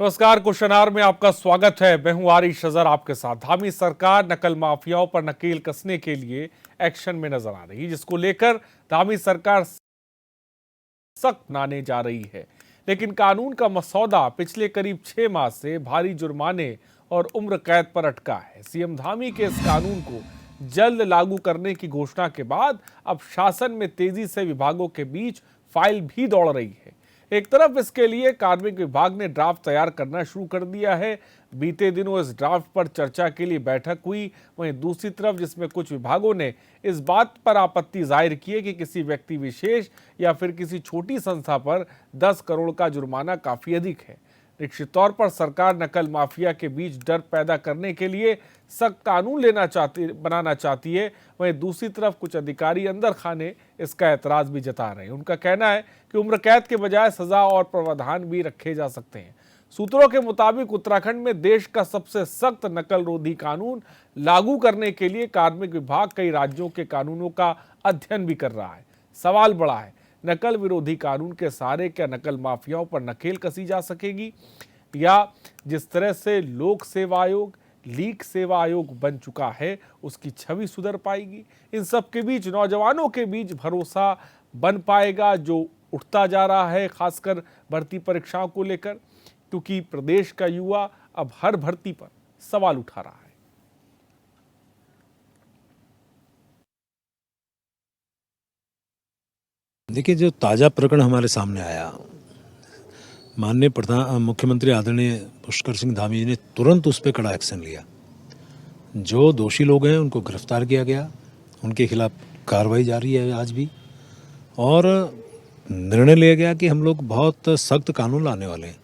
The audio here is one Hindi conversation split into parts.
नमस्कार, क्वेश्चन में आपका स्वागत है। मैं हूं आरिश अजहर आपके साथ। धामी सरकार नकल माफियाओं पर नकेल कसने के लिए एक्शन में नजर आ रही है, जिसको लेकर धामी सरकार सख्त नाने जा रही है। लेकिन कानून का मसौदा पिछले करीब 6 माह से भारी जुर्माने और उम्र कैद पर अटका है। सीएम धामी के इस कानून को जल्द लागू करने की घोषणा के बाद अब शासन में तेजी से विभागों के बीच फाइल भी दौड़ रही है। एक तरफ इसके लिए कार्मिक विभाग ने ड्राफ्ट तैयार करना शुरू कर दिया है। बीते दिनों इस ड्राफ्ट पर चर्चा के लिए बैठक हुई। वहीं दूसरी तरफ जिसमें कुछ विभागों ने इस बात पर आपत्ति जाहिर की है कि किसी व्यक्ति विशेष या फिर किसी छोटी संस्था पर 10 करोड़ का जुर्माना काफी अधिक है। निश्चित तौर पर सरकार नकल माफिया के बीच डर पैदा करने के लिए सख्त कानून बनाना चाहती है। वहीं दूसरी तरफ कुछ अधिकारी अंदर खाने इसका ऐतराज भी जता रहे हैं। उनका कहना है कि उम्र कैद के बजाय सजा और प्रावधान भी रखे जा सकते हैं। सूत्रों के मुताबिक उत्तराखंड में देश का सबसे सख्त नकल रोधी कानून लागू करने के लिए कार्मिक विभाग कई राज्यों के कानूनों का अध्ययन भी कर रहा है। सवाल बड़ा है, नकल विरोधी कानून के सहारे क्या नकल माफियाओं पर नकेल कसी जा सकेगी, या जिस तरह से लोक सेवा आयोग लीक सेवा आयोग बन चुका है उसकी छवि सुधर पाएगी। इन सब के बीच नौजवानों के बीच भरोसा बन पाएगा जो उठता जा रहा है, खासकर भर्ती परीक्षाओं को लेकर, क्योंकि प्रदेश का युवा अब हर भर्ती पर सवाल उठा रहा है। देखिए, जो ताज़ा प्रकरण हमारे सामने आया, माननीय मुख्यमंत्री आदरणीय पुष्कर सिंह धामी जी ने तुरंत उस पर कड़ा एक्शन लिया। जो दोषी लोग हैं उनको गिरफ्तार किया गया, उनके खिलाफ कार्रवाई जारी है आज भी, और निर्णय लिया गया कि हम लोग बहुत सख्त कानून लाने वाले हैं।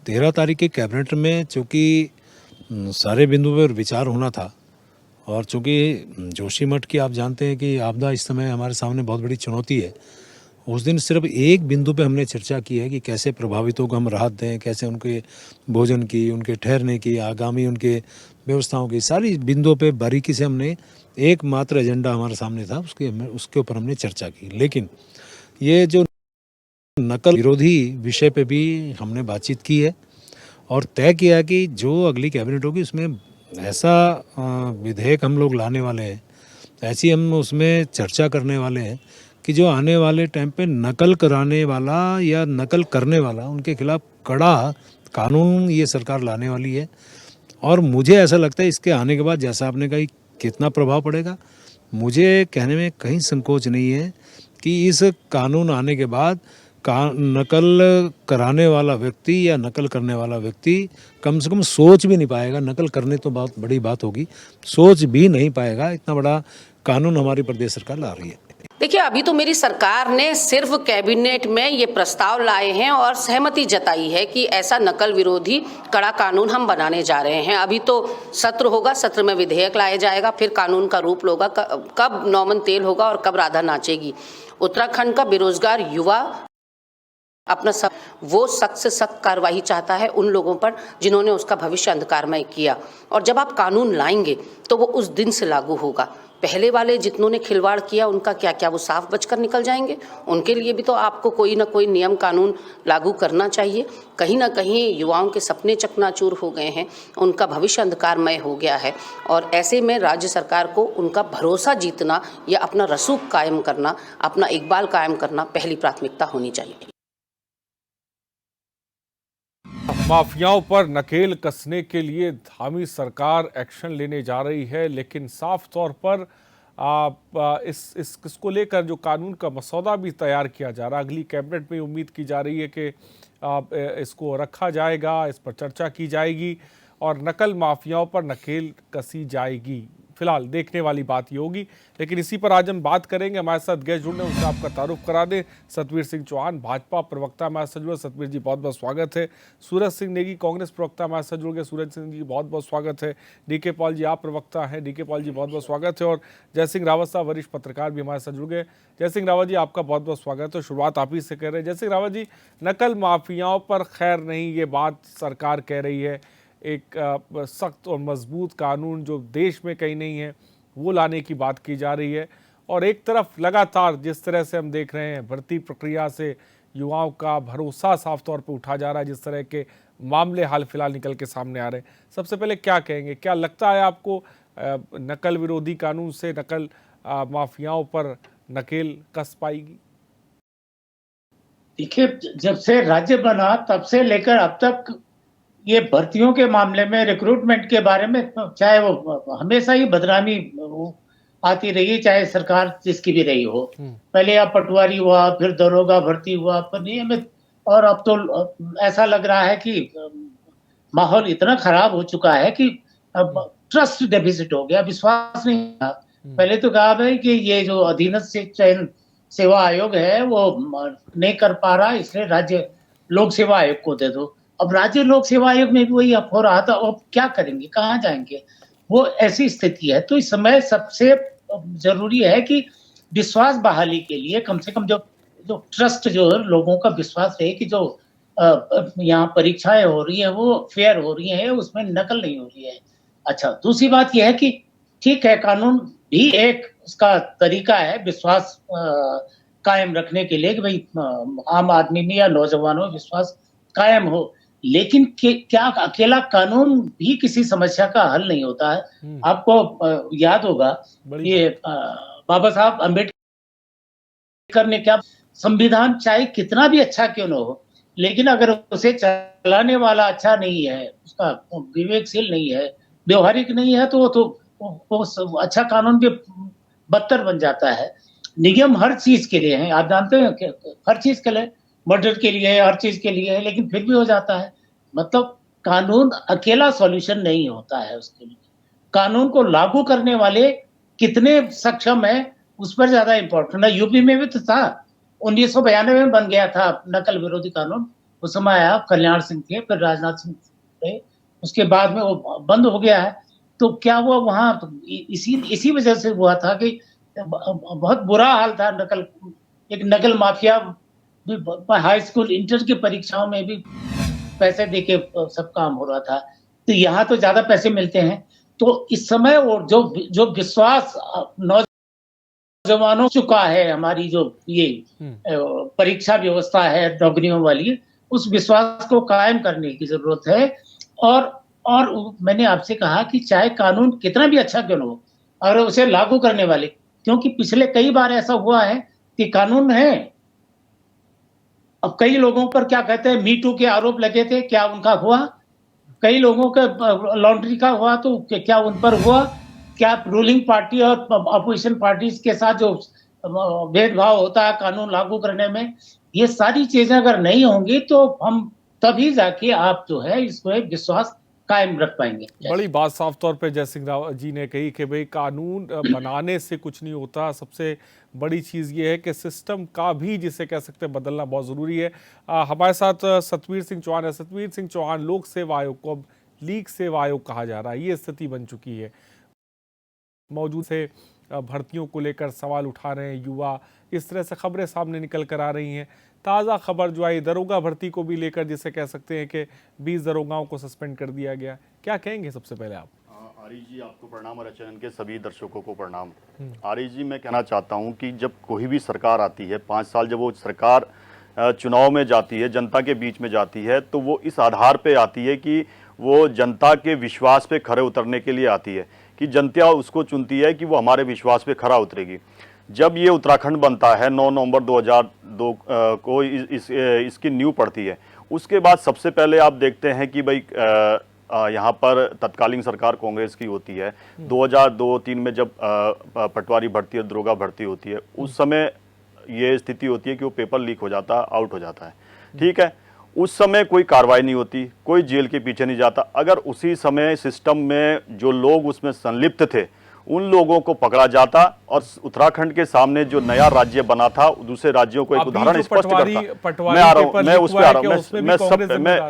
13 तारीख के कैबिनेट में चूँकि सारे बिंदुओं पर विचार होना था, और चूँकि जोशीमठ की आप जानते हैं कि आपदा इस समय हमारे सामने बहुत बड़ी चुनौती है, उस दिन सिर्फ एक बिंदु पे हमने चर्चा की है कि कैसे प्रभावितों को हम राहत दें, कैसे उनके भोजन की, उनके ठहरने की, आगामी उनके व्यवस्थाओं की, सारी बिंदुओं पे बारीकी से हमने एकमात्र एजेंडा हमारे सामने था, उसके ऊपर हमने चर्चा की। लेकिन ये जो नकल विरोधी विषय पे भी हमने बातचीत की है और तय किया कि जो अगली कैबिनेट होगी उसमें ऐसा विधेयक हम लोग लाने वाले हैं, ऐसी हम उसमें चर्चा करने वाले हैं कि जो आने वाले टाइम पे नकल कराने वाला या नकल करने वाला, उनके खिलाफ कड़ा कानून ये सरकार लाने वाली है। और मुझे ऐसा लगता है इसके आने के बाद, जैसा आपने कहा कितना प्रभाव पड़ेगा, मुझे कहने में कहीं संकोच नहीं है कि इस कानून आने के बाद नकल कराने वाला व्यक्ति या नकल करने वाला व्यक्ति कम से कम सोच भी नहीं पाएगा। नकल करने तो बहुत बड़ी बात होगी, सोच भी नहीं पाएगा। इतना बड़ा कानून हमारी प्रदेश सरकार ला रही है। देखिए, अभी तो मेरी सरकार ने सिर्फ कैबिनेट में ये प्रस्ताव लाए हैं और सहमति जताई है कि ऐसा नकल विरोधी कड़ा कानून हम बनाने जा रहे हैं। अभी तो सत्र होगा, सत्र में विधेयक लाया जाएगा, फिर कानून का रूप होगा, कब नौमन तेल होगा और कब राधा नाचेगी। उत्तराखंड का बेरोजगार युवा अपना वो सख्त से सख्त कार्रवाई चाहता है उन लोगों पर जिन्होंने उसका भविष्य अंधकारमय किया। और जब आप कानून लाएंगे तो वो उस दिन से लागू होगा। पहले वाले जितनों ने खिलवाड़ किया उनका क्या क्या वो साफ बचकर निकल जाएंगे? उनके लिए भी तो आपको कोई ना कोई नियम कानून लागू करना चाहिए। कहीं ना कहीं युवाओं के सपने चकनाचूर हो गए हैं, उनका भविष्य अंधकारमय हो गया है, और ऐसे में राज्य सरकार को उनका भरोसा जीतना या अपना रसूख कायम करना, अपना इकबाल कायम करना पहली प्राथमिकता होनी चाहिए। माफियाओं पर नकेल कसने के लिए धामी सरकार एक्शन लेने जा रही है, लेकिन साफ तौर पर इसको लेकर जो कानून का मसौदा भी तैयार किया जा रहा है, अगली कैबिनेट में उम्मीद की जा रही है कि इसको रखा जाएगा, इस पर चर्चा की जाएगी और नकल माफियाओं पर नकेल कसी जाएगी। फिलहाल देखने वाली बात ये होगी, लेकिन इसी पर आज हम बात करेंगे। हमारे साथ गेस्ट जुड़ने, उनसे आपका तारुफ करा दें। सतवीर सिंह चौहान, भाजपा प्रवक्ता, हमारे साथ जुड़े। सतवीर जी, बहुत बहुत स्वागत है। सूरज सिंह नेगी, कांग्रेस प्रवक्ता, हमारे साथ जुड़ गए। सूरज सिंह जी, बहुत बहुत स्वागत है। डीके पॉल जी, आप प्रवक्ता हैं। डीके पॉल जी, बहुत बहुत स्वागत है। और जय सिंह रावत साहब, वरिष्ठ पत्रकार, भी हमारे साथ जुड़ गए। जय सिंह रावत जी, आपका बहुत बहुत स्वागत है। शुरुआत आप ही से कर रहे हैं। जय सिंह रावत जी, नकल माफियाओं पर खैर नहीं, ये बात सरकार कह रही है, एक सख्त और मजबूत कानून जो देश में कहीं नहीं है वो लाने की बात की जा रही है। और एक तरफ लगातार जिस तरह से हम देख रहे हैं भर्ती प्रक्रिया से युवाओं का भरोसा साफ तौर पे उठा जा रहा है, जिस तरह के मामले हाल फिलहाल निकल के सामने आ रहे हैं। सबसे पहले क्या कहेंगे, क्या लगता है आपको नकल विरोधी कानून से नकल माफियाओं पर नकेल कस पाएगी? देखिए, जब से राज्य बना तब से लेकर अब तक ये भर्तियों के मामले में, रिक्रूटमेंट के बारे में, चाहे वो हमेशा ही बदनामी आती रही, चाहे सरकार जिसकी भी रही हो। पहले अब पटवारी हुआ, फिर दरोगा भर्ती हुआ, पर नियमित, और अब तो ऐसा लग रहा है कि माहौल इतना खराब हो चुका है कि अब ट्रस्ट डेफिसिट हो गया, विश्वास नहीं था। पहले तो कहा भाई कि ये जो अधीनस्थ चयन सेवा आयोग है वो नहीं कर पा रहा, इसलिए राज्य लोक सेवा आयोग को दे दो। अब राज्य लोक सेवा आयोग में भी वही हो रहा था, अब क्या करेंगे, कहाँ जाएंगे, वो ऐसी स्थिति है। तो इस समय सबसे जरूरी है कि विश्वास बहाली के लिए कम से कम जो ट्रस्ट, जो लोगों का विश्वास रहे कि जो यहाँ परीक्षाएं हो रही है वो फेयर हो रही है, उसमें नकल नहीं हो रही है। अच्छा, दूसरी बात यह है कि ठीक है, कानून भी एक उसका तरीका है विश्वास कायम रखने के लिए कि भाई आम आदमी में या नौजवानों में विश्वास कायम हो, लेकिन क्या अकेला कानून भी किसी समस्या का हल नहीं होता है। आपको याद होगा ये बाबा साहब अम्बेडकर ने क्या, संविधान चाहे कितना भी अच्छा क्यों न हो, लेकिन अगर उसे चलाने वाला अच्छा नहीं है, उसका विवेकशील नहीं है, व्यवहारिक नहीं है, तो वो अच्छा कानून भी बदतर बन जाता है। नियम हर चीज के लिए हैं, आप जानते हैं कि हर चीज के लिए, मर्डर के लिए, हर चीज के लिए है, लेकिन फिर भी हो जाता है। मतलब कानून अकेला सॉल्यूशन नहीं होता है, उसके लिए कानून को लागू करने वाले कितने सक्षम है उस पर ज्यादा इम्पोर्टेंट है। यूपी में भी तो था, 1992 में बन गया था नकल विरोधी कानून, उस समय आया कल्याण सिंह थे, फिर राजनाथ सिंह थे, उसके बाद में वो बंद हो गया है। तो क्या हुआ वहां, इसी वजह से हुआ था कि बहुत बुरा हाल था, एक नकल माफिया हाई स्कूल इंटर की परीक्षाओं में भी पैसे देके सब काम हो रहा था। तो यहाँ तो ज्यादा पैसे मिलते हैं। तो इस समय और जो विश्वास नौजवानों चुका है, हमारी जो ये परीक्षा व्यवस्था है नौकरियों वाली, उस विश्वास को कायम करने की जरूरत है। और मैंने आपसे कहा कि चाहे कानून कितना भी अच्छा क्यों न हो, अगर उसे लागू करने वाले, क्योंकि पिछले कई बार ऐसा हुआ है कि कानून है, अब कई लोगों पर क्या कहते हैं, मी टू के आरोप लगे थे, क्या उनका हुआ? कई लोगों का लॉन्ड्री का हुआ, तो क्या उन पर हुआ? क्या रूलिंग पार्टी और अपोजिशन पार्टीज के साथ जो भेदभाव होता है कानून लागू करने में, ये सारी चीजें अगर नहीं होंगी तो हम तभी जाके आप जो है इसको विश्वास कायम रख पाएंगे। बड़ी बात साफ तौर पे जय सिंह रावत जी ने कही कि भाई कानून बनाने से कुछ नहीं होता, सबसे बड़ी चीज़ ये है कि सिस्टम का भी, जिसे कह सकते हैं, बदलना बहुत ज़रूरी है। हमारे साथ सतवीर सिंह चौहान है। सतवीर सिंह चौहान, लोक सेवा आयोग को अब लीग सेवा आयोग कहा जा रहा है, ये स्थिति बन चुकी है। मौजूद से भर्तियों को लेकर सवाल उठा रहे हैं युवा, इस तरह से खबरें सामने निकल कर आ रही हैं। ताज़ा खबर जो आई दरोगा भर्ती को भी लेकर, जिसे कह सकते हैं कि 20 दरोगाओं को सस्पेंड कर दिया गया, क्या कहेंगे सबसे पहले आप? आरिश जी, आपको प्रणाम और चैनल के सभी दर्शकों को प्रणाम। आरिश जी, मैं कहना चाहता हूं कि जब कोई भी सरकार आती है, 5 साल जब वो सरकार चुनाव में जाती है, जनता के बीच में जाती है, तो वो इस आधार पे आती है कि वो जनता के विश्वास पे खरे उतरने के लिए आती है, कि जनता उसको चुनती है कि वो हमारे विश्वास पे खरा उतरेगी। जब ये उत्तराखंड बनता है 9 नवंबर 2002 को इसकी नींव पड़ती है, उसके बाद सबसे पहले आप देखते हैं कि भाई यहाँ पर तत्कालीन सरकार कांग्रेस की होती है। 2002-03 में जब पटवारी भर्ती और दरोगा भर्ती होती है, उस समय ये स्थिति होती है कि वो पेपर लीक हो जाता है, आउट हो जाता है। ठीक है, उस समय कोई कार्रवाई नहीं होती, कोई जेल के पीछे नहीं जाता। अगर उसी समय सिस्टम में जो लोग उसमें संलिप्त थे उन लोगों को पकड़ा जाता, और उत्तराखंड के सामने जो नया राज्य बना था, दूसरे राज्यों को एक उदाहरण स्पष्ट करता। मैं आ रहा हूं, मैं उस पर आ रहा हूं,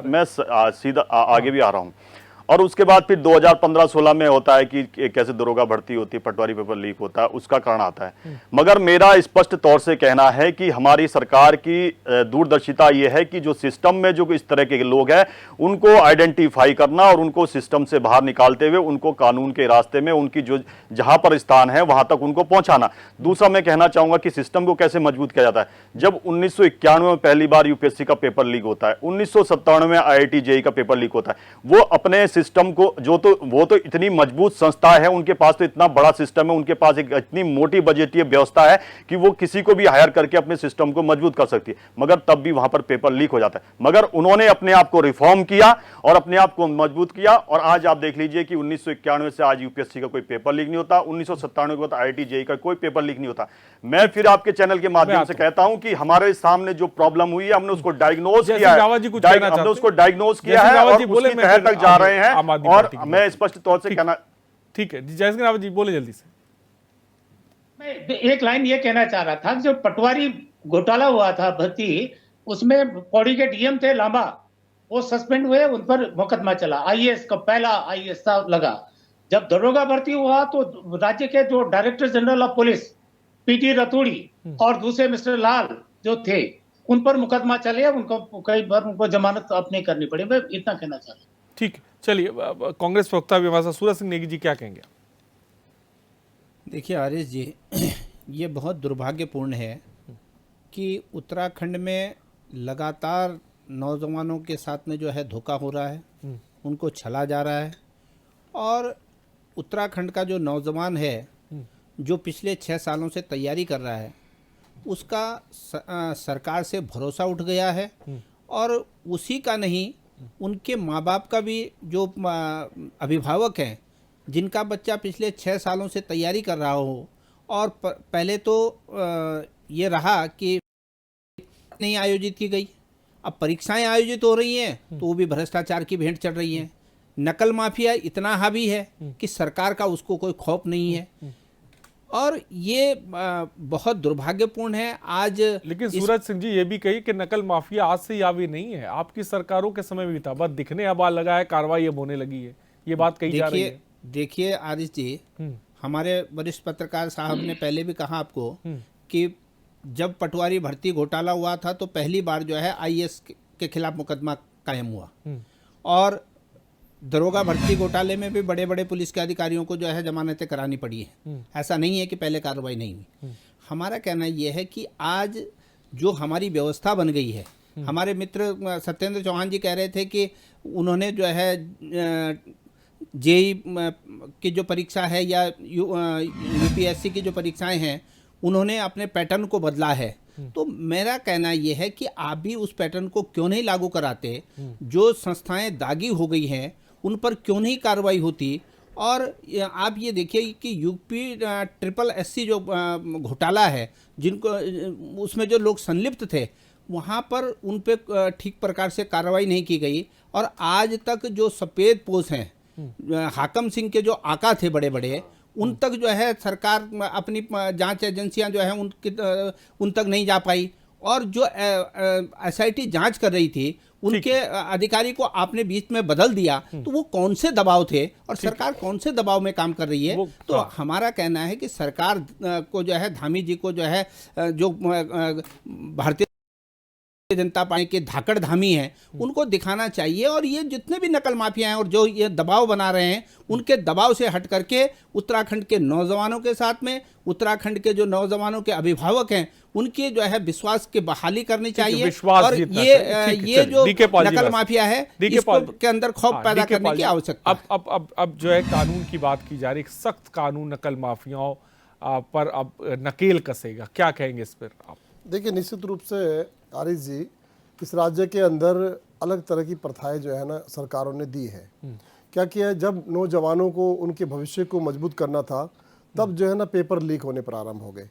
मैं सीधा आगे भी आ रहा हूं। और उसके बाद फिर 2015-16 में होता है कि कैसे दरोगा भर्ती होती है, पटवारी पेपर लीक होता है, उसका कारण आता है। मगर मेरा स्पष्ट तौर से कहना है कि हमारी सरकार की दूरदर्शिता ये है कि जो सिस्टम में जो इस तरह के लोग हैं उनको आइडेंटिफाई करना और उनको सिस्टम से बाहर निकालते हुए उनको कानून के रास्ते में उनकी जो जहां पर स्थान है वहां तक उनको पहुंचाना। दूसरा मैं कहना चाहूंगा कि सिस्टम को कैसे मजबूत किया जाता है। जब 1991 में पहली बार यूपीएससी का पेपर लीक होता है, 1997 में आईआईटी जेईई का पेपर लीक होता है, वो अपने सिस्टम को वो तो इतनी मजबूत संस्था है, उनके पास तो इतना बड़ा सिस्टम है, उनके पास एक इतनी मोटी बजटीय व्यवस्था है कि वो किसी को भी हायर करके अपने सिस्टम को मजबूत कर सकती है, मगर तब भी वहां पर पेपर लीक हो जाता है। मगर उन्होंने अपने आप को रिफॉर्म किया और अपने आप को मजबूत किया और आज आप देख लीजिए कि 1991 से आज यूपीएससी का कोई पेपर लीक नहीं होता, 1997 के बाद आईआईटी जेईई का कोई पेपर लीक नहीं होता। मैं फिर आपके चैनल के माध्यम से कहता हूं कि हमारे सामने जो प्रॉब्लम हुई है हमने उसको डायग्नोज किया है, हमने उसको डायग्नोज किया है और उसकी तह तक जा रहे हैं। और मैं स्पष्ट तौर से कहना, ठीक है जय सिंह रावत जी बोले जल्दी से। मैं एक लाइन ये कहना चाह रहा था, जो पटवारी घोटाला हुआ था भर्ती, उसमें पौड़ी के डीएम थे लांबा, वो सस्पेंड हुए, उन पर मुकदमा चला। आईएएस का पहला आईएएस था लगा। जब दरोगा भर्ती हुआ तो राज्य के जो director general of police PT Raturi और दूसरे मिस्टर लाल जो थे, उन पर मुकदमा चले, उनको कई बार उनको जमानत अपनी करनी पड़ी। मैं इतना कहना चाह रहा हूं। ठीक है, चलिए कांग्रेस प्रवक्ता भी हमारे साथ सूरज सिंह नेगी जी क्या कहेंगे? देखिए आरिश जी, ये बहुत दुर्भाग्यपूर्ण है कि उत्तराखंड में लगातार नौजवानों के साथ में जो है धोखा हो रहा है, उनको छला जा रहा है। और उत्तराखंड का जो नौजवान है जो पिछले 6 सालों से तैयारी कर रहा है, उसका सरकार से भरोसा उठ गया है। और उसी का नहीं, उनके माँ बाप का भी जो अभिभावक हैं जिनका बच्चा पिछले 6 सालों से तैयारी कर रहा हो और पहले तो ये रहा कि नहीं आयोजित की गई, अब परीक्षाएं आयोजित हो रही हैं तो वो भी भ्रष्टाचार की भेंट चढ़ रही हैं। नकल माफिया इतना हावी है कि सरकार का उसको कोई खौफ नहीं है। और ये बहुत दुर्भाग्यपूर्ण है। आज लेकिन सूरज सिंह जी ये भी कही कि नकल माफिया आज से हावी नहीं है, आपकी सरकारों के समय भी था, बस दिखने अब लगा है, कार्रवाई अब होने लगी है, ये बात कही जा रही है। देखिए आरिश जी, हमारे वरिष्ठ पत्रकार साहब ने पहले भी कहा आपको कि जब पटवारी भर्ती घोटाला हुआ था तो पहली बार जो है आईएएस के खिलाफ मुकदमा कायम हुआ, और दरोगा भर्ती घोटाले में भी बड़े बड़े पुलिस के अधिकारियों को जो है जमानतें करानी पड़ी है। ऐसा नहीं है कि पहले कार्रवाई नहीं हुई। हमारा कहना यह है कि आज जो हमारी व्यवस्था बन गई है, हमारे मित्र सत्येंद्र चौहान जी कह रहे थे कि उन्होंने जो है जेईई की जो परीक्षा है या यूपीएससी की जो परीक्षाएं हैं, उन्होंने अपने पैटर्न को बदला है। तो मेरा कहना यह है कि आप भी उस पैटर्न को क्यों नहीं लागू कराते? जो संस्थाएं दागी हो गई हैं उन पर क्यों नहीं कार्रवाई होती? और आप ये देखिए कि यूपी SSS जो घोटाला है, जिनको उसमें जो लोग संलिप्त थे, वहाँ पर उन पे ठीक प्रकार से कार्रवाई नहीं की गई। और आज तक जो सफ़ेद पोश हैं, हाकम सिंह के जो आका थे बड़े बड़े, उन तक जो है सरकार अपनी जांच एजेंसियां जो है उन तक नहीं जा पाई। और जो SIT जांच कर रही थी, उनके अधिकारी को आपने बीच में बदल दिया, तो वो कौन से दबाव थे और सरकार कौन से दबाव में काम कर रही है? तो हमारा कहना है कि सरकार को जो है, धामी जी को जो है, जो भारतीय जनता पार्टी के धाकड़ धामी हैं, उनको दिखाना चाहिए। और ये जितने भी नकल माफिया हैं और जो ये दबाव बना रहे हैं, उनके दबाव से हट करके उत्तराखंड के नौजवानों के साथ में, उत्तराखंड के जो नौजवानों के अभिभावक हैं, उनके जो है विश्वास की बहाली करनी चाहिए। और ये जो नकल माफिया है, इसको के अंदर खौफ पैदा करने की आवश्यकता है। अब जो है कानून की बात की जा रही है, सख्त कानून नकल माफियाओं पर अब नकेल कसेगा, क्या कहेंगे इस पर आप? देखिए, निश्चित रूप से आरिफ जी, इस राज्य के अंदर अलग तरह की प्रथाएं जो है ना सरकारों ने दी है। क्या किया है, जब नौजवानों को उनके भविष्य को मजबूत करना था, तब जो है ना पेपर लीक होने प्रारंभ हो गए।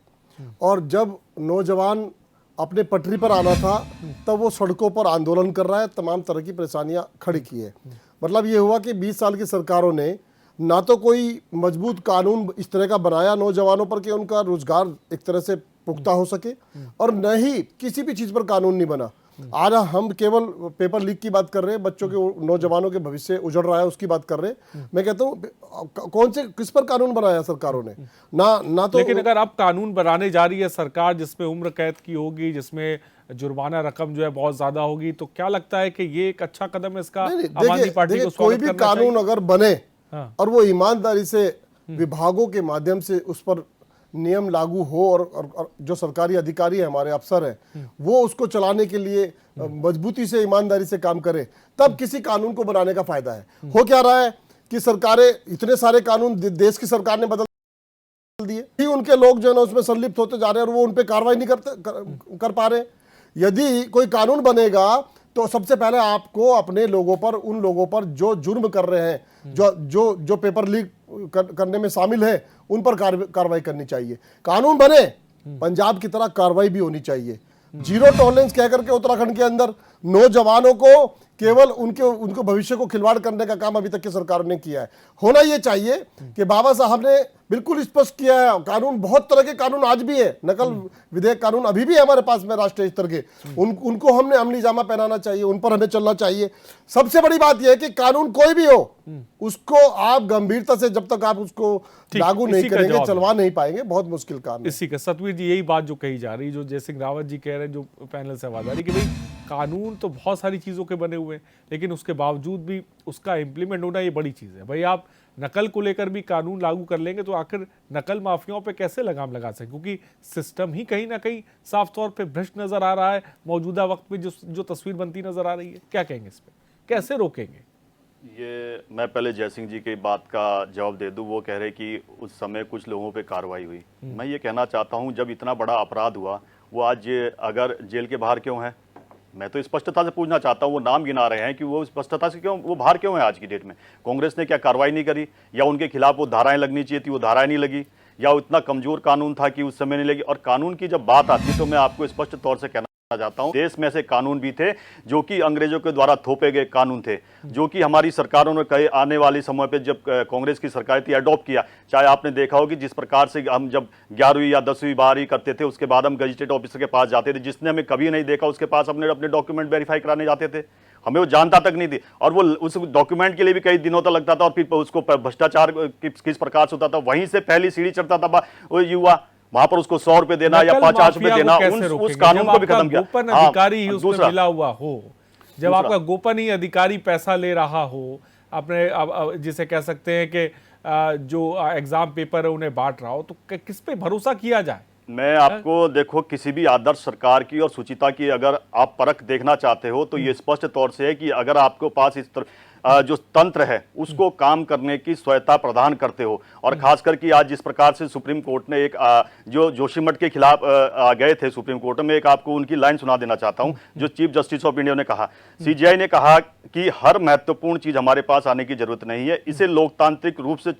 और जब नौजवान अपने पटरी पर आना था, तब वो सड़कों पर आंदोलन कर रहा है, तमाम तरह की परेशानियां खड़ी की है। मतलब ये हुआ कि 20 साल की सरकारों ने ना तो कोई मजबूत कानून इस तरह का बनाया नौजवानों पर कि उनका रोजगार एक तरह से पुख्ता हो सके, और न ही किसी भी चीज़ पर कानून नहीं बना। आज हम केवल पेपर लीक की बात कर रहे हैं, बच्चों के, नौजवानों के भविष्य उजड़ रहा है उसकी बात कर रहे हैं। मैं कहता हूँ कौन से, किस पर कानून बनाया सरकारों ने? ना तो लेकिन अगर अब कानून बनाने जा रही है सरकार जिसमें उम्र कैद की होगी, जिसमें जुर्माना रकम जो है बहुत ज्यादा होगी, तो क्या लगता है कि ये एक अच्छा कदम है इसका? आम आदमी पार्टी को कोई भी कानून अगर बने हाँ। और वो ईमानदारी से विभागों के माध्यम से उस पर नियम लागू हो और जो सरकारी अधिकारी है, हमारे अफसर हैं, वो उसको चलाने के लिए मजबूती से, ईमानदारी से काम करे, तब किसी कानून को बनाने का फायदा है। हो क्या रहा है कि सरकारें, इतने सारे कानून देश की सरकार ने बदल दिए, ही उनके लोग जो है ना उसमें संलिप्त होते जा रहे हैं और वो उन पे कार्रवाई नहीं कर पा रहे। यदि कोई कानून बनेगा तो सबसे पहले आपको अपने लोगों पर, उन लोगों पर जो जुर्म कर रहे हैं, जो पेपर लीक करने में शामिल है, उन पर कार्रवाई करनी चाहिए। कानून बने, पंजाब की तरह कार्रवाई भी होनी चाहिए। जीरो टॉलरेंस कह करके उत्तराखंड के अंदर नौजवानों को केवल उनको भविष्य को खिलवाड़ करने का काम अभी तक की सरकार ने किया है। होना यह चाहिए कि बाबा साहब ने बिल्कुल स्पष्ट किया है, कानून, बहुत तरह के कानून आज भी है, नकल विधेयक कानून अभी भी है हमारे पास में राष्ट्रीय स्तर के, उनको हमने अमली जामा पहनाना चाहिए, उन पर हमें चलना चाहिए। सबसे बड़ी बात यह है कि कानून कोई भी हो, उसको आप गंभीरता से, जब तक आप उसको लागू नहीं करेंगे, चलवा नहीं पाएंगे, बहुत मुश्किल काम है। इसी का सतवीर जी, यही बात जो कही जा रही, जो जय सिंह रावत जी कह रहे हैं, जो पैनल से आवाज आ रही कि भाई कानून तो बहुत सारी चीजों के बने हुए हैं, लेकिन उसके बावजूद भी उसका इंप्लीमेंट होना ये बड़ी चीज है। भाई आप नकल को लेकर भी कानून लागू कर लेंगे तो आखिर नकल माफियाओं पे कैसे लगाम लगा सकें? क्योंकि सिस्टम ही कहीं ना कहीं साफ तौर पे भ्रष्ट नजर आ रहा है मौजूदा वक्त में, जो तस्वीर बनती नजर आ रही है। क्या कहेंगे इस पे, कैसे रोकेंगे? ये मैं पहले जय सिंह जी की बात का जवाब दे दूं। वो कह रहे कि उस समय कुछ लोगों पे कार्रवाई हुई। मैं ये कहना चाहता हूं, जब इतना बड़ा अपराध हुआ, वो आज अगर जेल के बाहर क्यों है? मैं तो स्पष्टता से पूछना चाहता हूं। वो नाम गिना रहे हैं कि वो स्पष्टता से क्यों, वो बाहर क्यों है आज की डेट में? कांग्रेस ने क्या कार्रवाई नहीं करी? या उनके खिलाफ वो धाराएं लगनी चाहिए थी, वो धाराएं नहीं लगी? या इतना कमजोर कानून था कि उस समय नहीं लगी? और कानून की जब बात आती तो मैं आपको स्पष्ट तौर से कहना चाहता हूं, देश में ऐसे कानून भी थे जो कि अंग्रेजों के द्वारा थोपे गए कानून थे, जो कि हमारी सरकारों ने कई आने वाले समय पे जब कांग्रेस की सरकार थी अडॉप्ट किया। चाहे आपने देखा हो कि जिस प्रकार से हम जब 11वीं या 10वीं 12वीं करते थे, उसके बाद हम गजिस्ट्रेट ऑफिसर के पास जाते थे, जिसने हमें कभी नहीं देखा उसके पास अपने डॉक्यूमेंट वेरीफाई कराने जाते थे, हमें वो जानता तक नहीं थी, और वो उस डॉक्यूमेंट के लिए भी कई दिनों तक लगता था, और फिर उसको भ्रष्टाचार किस प्रकार से होता था, वहीं से पहली सीढ़ी चढ़ता था वो युवा, वहां पर उसको 100 रुपए देना या 50 रुपए देना, उस कानून को भी खत्म किया। गोपन अधिकारी ही उसमें मिला हुआ हो, जब आपका गोपन ही अधिकारी पैसा ले रहा हो, अपने जिसे कह सकते हैं कि जो एग्जाम पेपर है उन्हें बांट रहा हो, तो किस पे भरोसा किया जाए? मैं आपको, देखो, किसी भी आदर्श सरकार की और सुचिता की अगर आप परख देखना चाहते हो तो ये स्पष्ट तौर से है कि अगर आपके पास इस तरह जो तंत्र है उसको काम करने की स्वायत्ता प्रदान करते हो, और खासकर कि आज जिस प्रकार से सुप्रीम कोर्ट ने एक जो जोशीमठ के खिलाफ गए थे सुप्रीम कोर्ट में, एक आपको उनकी लाइन सुना देना चाहता हूं, जो चीफ जस्टिस ऑफ इंडिया ने कहा, सीजीआई ने कहा कि हर महत्वपूर्ण चीज हमारे पास आने की जरूरत नहीं है, इसे लोकतांत्रिक रूप से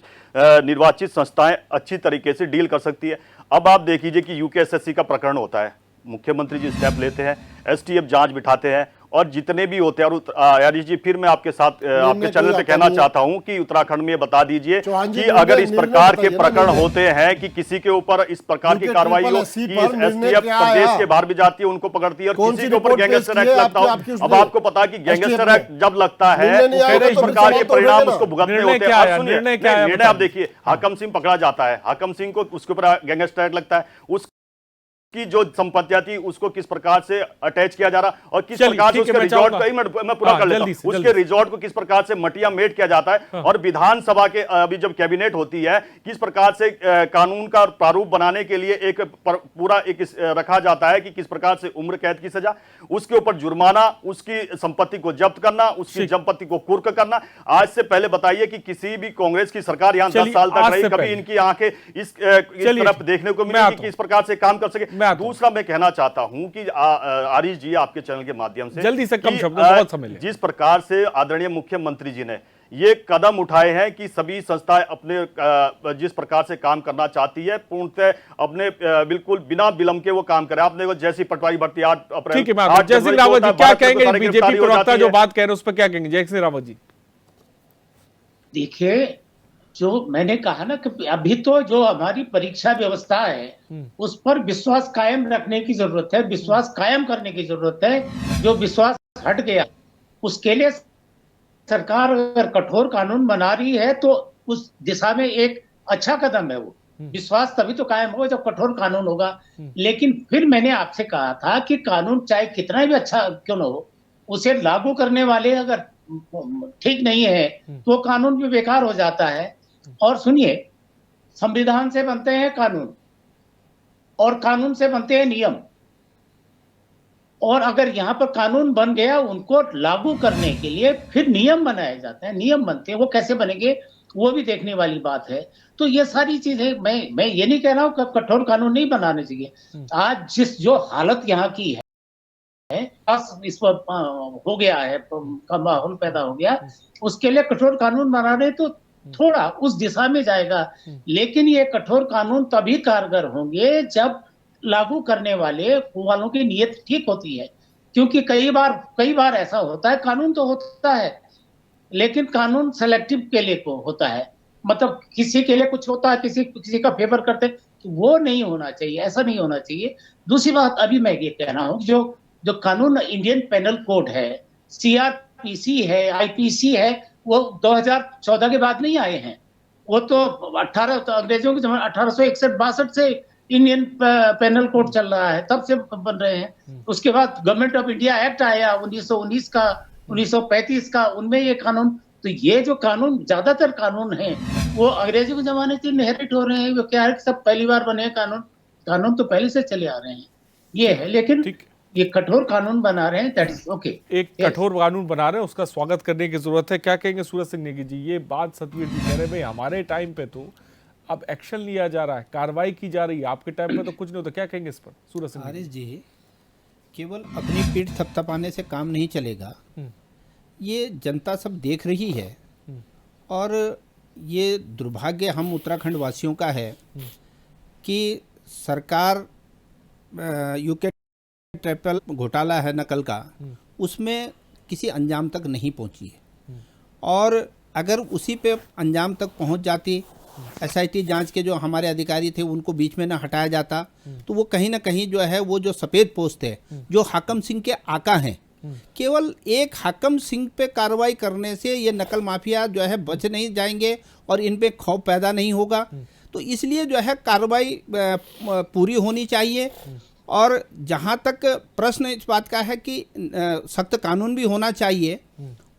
निर्वाचित संस्थाएं अच्छी तरीके से डील कर सकती है। अब आप देख लीजिए कि यूकेएसएससी का प्रकरण होता है, मुख्यमंत्री जी स्टेप लेते हैं, एसटीएफ जांच बिठाते हैं, और जितने भी होते हैं, और आर्य जी फिर मैं आपके साथ आपके चैनल पे कहना चाहता हूं कि उत्तराखंड में बता दीजिए कि अगर इस प्रकार के प्रकरण होते हैं कि किसी के ऊपर इस प्रकार की कार्रवाई हो, एसटीएफ प्रदेश के बाहर भी जाती है, उनको पकड़ती है, और किसी के ऊपर गैंगस्टर एक्ट लगता हो। अब आपको पता है कि गैंगस्टर एक्ट जब लगता है तो इस प्रकार के परिणाम उसको भुगतने होते हैं। निर्णय आप देखिए, हाकम सिंह पकड़ा जाता है, हाकम सिंह को उसके ऊपर गैंगस्टर एक्ट लगता है, उस की जो संपत्तियां थी उसको किस प्रकार से अटैच किया जा रहा, और किस प्रकार से उसके रिजॉर्ट को, मैं पूरा कर लेता हूं, उसके रिजॉर्ट को किस प्रकार से मटिया मेट किया जाता है, और विधानसभा के अभी जब कैबिनेट होती है किस प्रकार से कानून का प्रारूप बनाने के लिए एक पूरा एक रखा जाता है कि किस प्रकार से उम्र कैद की सजा, उसके ऊपर जुर्माना, उसकी संपत्ति को जब्त करना, उसकी संपत्ति को कुर्क करना। आज से पहले बताइए कि किसी भी कांग्रेस की सरकार यहां 10 साल तक रही, कभी इनकी आंखें इस तरफ देखने को मिली कि इस प्रकार से काम कर सके। दूसरा मैं कहना चाहता हूं कि आरिश जी, आपके चैनल के माध्यम से, जल्दी से कम शब्दों में, बहुत समय ले, जिस प्रकार से आदरणीय मुख्यमंत्री जी ने ये कदम उठाए हैं कि सभी संस्थाएं अपने जिस प्रकार से काम करना चाहती है पूर्णतः अपने बिल्कुल बिना विलंब के वो काम करें। आपने वो जैसी पटवारी भर्ती 8 अप्रैल, ठीक है, जय सिंह रावत जी क्या कहेंगे? बीजेपी प्रवक्ता जो बात कह रहे हैं उस पर क्या कहेंगे जय सिंह रावत जी? देखिए, जो मैंने कहा ना कि अभी तो जो हमारी परीक्षा व्यवस्था है उस पर विश्वास कायम रखने की जरूरत है, विश्वास कायम करने की जरूरत है। जो विश्वास हट गया उसके लिए सरकार अगर कठोर कानून बना रही है तो उस दिशा में एक अच्छा कदम है वो। विश्वास तभी तो कायम होगा जब कठोर कानून होगा। लेकिन फिर मैंने आपसे कहा था कि कानून चाहे कितना भी अच्छा क्यों ना हो, उसे लागू करने वाले अगर ठीक नहीं है तो कानून भी बेकार हो जाता है। और सुनिए, संविधान से बनते हैं कानून और कानून से बनते हैं नियम, और अगर यहाँ पर कानून बन गया उनको लागू करने के लिए फिर नियम बनाए जाते हैं, नियम बनते हैं। वो कैसे बनेंगे वो भी देखने वाली बात है। तो ये सारी चीजें मैं ये नहीं कह रहा हूँ कि कठोर कानून नहीं बनाने चाहिए। आज जो हालत यहाँ की है बस इस पर हो गया है, का माहौल पैदा हो गया, उसके लिए कठोर कानून बना रहे तो थोड़ा उस दिशा में जाएगा। लेकिन ये कठोर कानून तभी कारगर होंगे जब लागू करने वालों की नीयत ठीक होती है। क्योंकि कई बार ऐसा होता है, कानून तो होता है लेकिन कानून सेलेक्टिव के लिए को होता है, मतलब किसी के लिए कुछ होता है, किसी का फेवर करते, तो वो नहीं होना चाहिए, ऐसा नहीं होना चाहिए। दूसरी बात अभी मैं ये कह रहा हूँ, जो कानून इंडियन पेनल कोड है, सीआरपीसी है, आईपीसी है, वो 2014 के बाद नहीं आए हैं। वो तो अंग्रेजों के जमाने 1861-62 से इंडियन पेनल कोड चल रहा है, तब से बन रहे हैं। उसके बाद गवर्नमेंट ऑफ इंडिया एक्ट आया 1919 का, 1935 का, उनमें ये कानून। तो ये जो कानून, ज्यादातर कानून हैं वो अंग्रेजों के जमाने से इनहेरिट हो रहे हैं। वो क्या है, सब पहली बार बने कानून तो पहले से चले आ रहे हैं, ये है। लेकिन ये कठोर कानून बना रहे हैं, दैट इज ओके। एक कठोर कानून बना रहे हैं, उसका स्वागत करने की जरूरत है। क्या कहेंगे सूरज सिंह नेगी जी? ये बात सतवीर जी कह रहे हैं भाई हमारे टाइम पे तो अब एक्शन लिया जा रहा है, कार्रवाई की जा रही है, आपके टाइम पे तो कुछ नहीं होता। क्या कहेंगे इस पर सूरज सिंह? आरिफ जी, केवल अपनी पीठ थपथपाने से काम नहीं चलेगा। ये जनता सब देख रही है और ये दुर्भाग्य हम उत्तराखंड वासियों का है कि सरकार यूके ट्रिपल घोटाला है नकल का, उसमें किसी अंजाम तक नहीं पहुंची है। और अगर उसी पे अंजाम तक पहुंच जाती, एसआईटी जांच के जो हमारे अधिकारी थे उनको बीच में ना हटाया जाता, तो वो कहीं ना कहीं जो है वो जो सफ़ेद पोस्ट है, जो हाकम सिंह के आका हैं, केवल एक हाकम सिंह पे कार्रवाई करने से ये नकल माफिया जो है बच नहीं जाएंगे और इन पे खौफ पैदा नहीं होगा। तो इसलिए जो है कार्रवाई पूरी होनी चाहिए। और जहाँ तक प्रश्न इस बात का है कि सख्त कानून भी होना चाहिए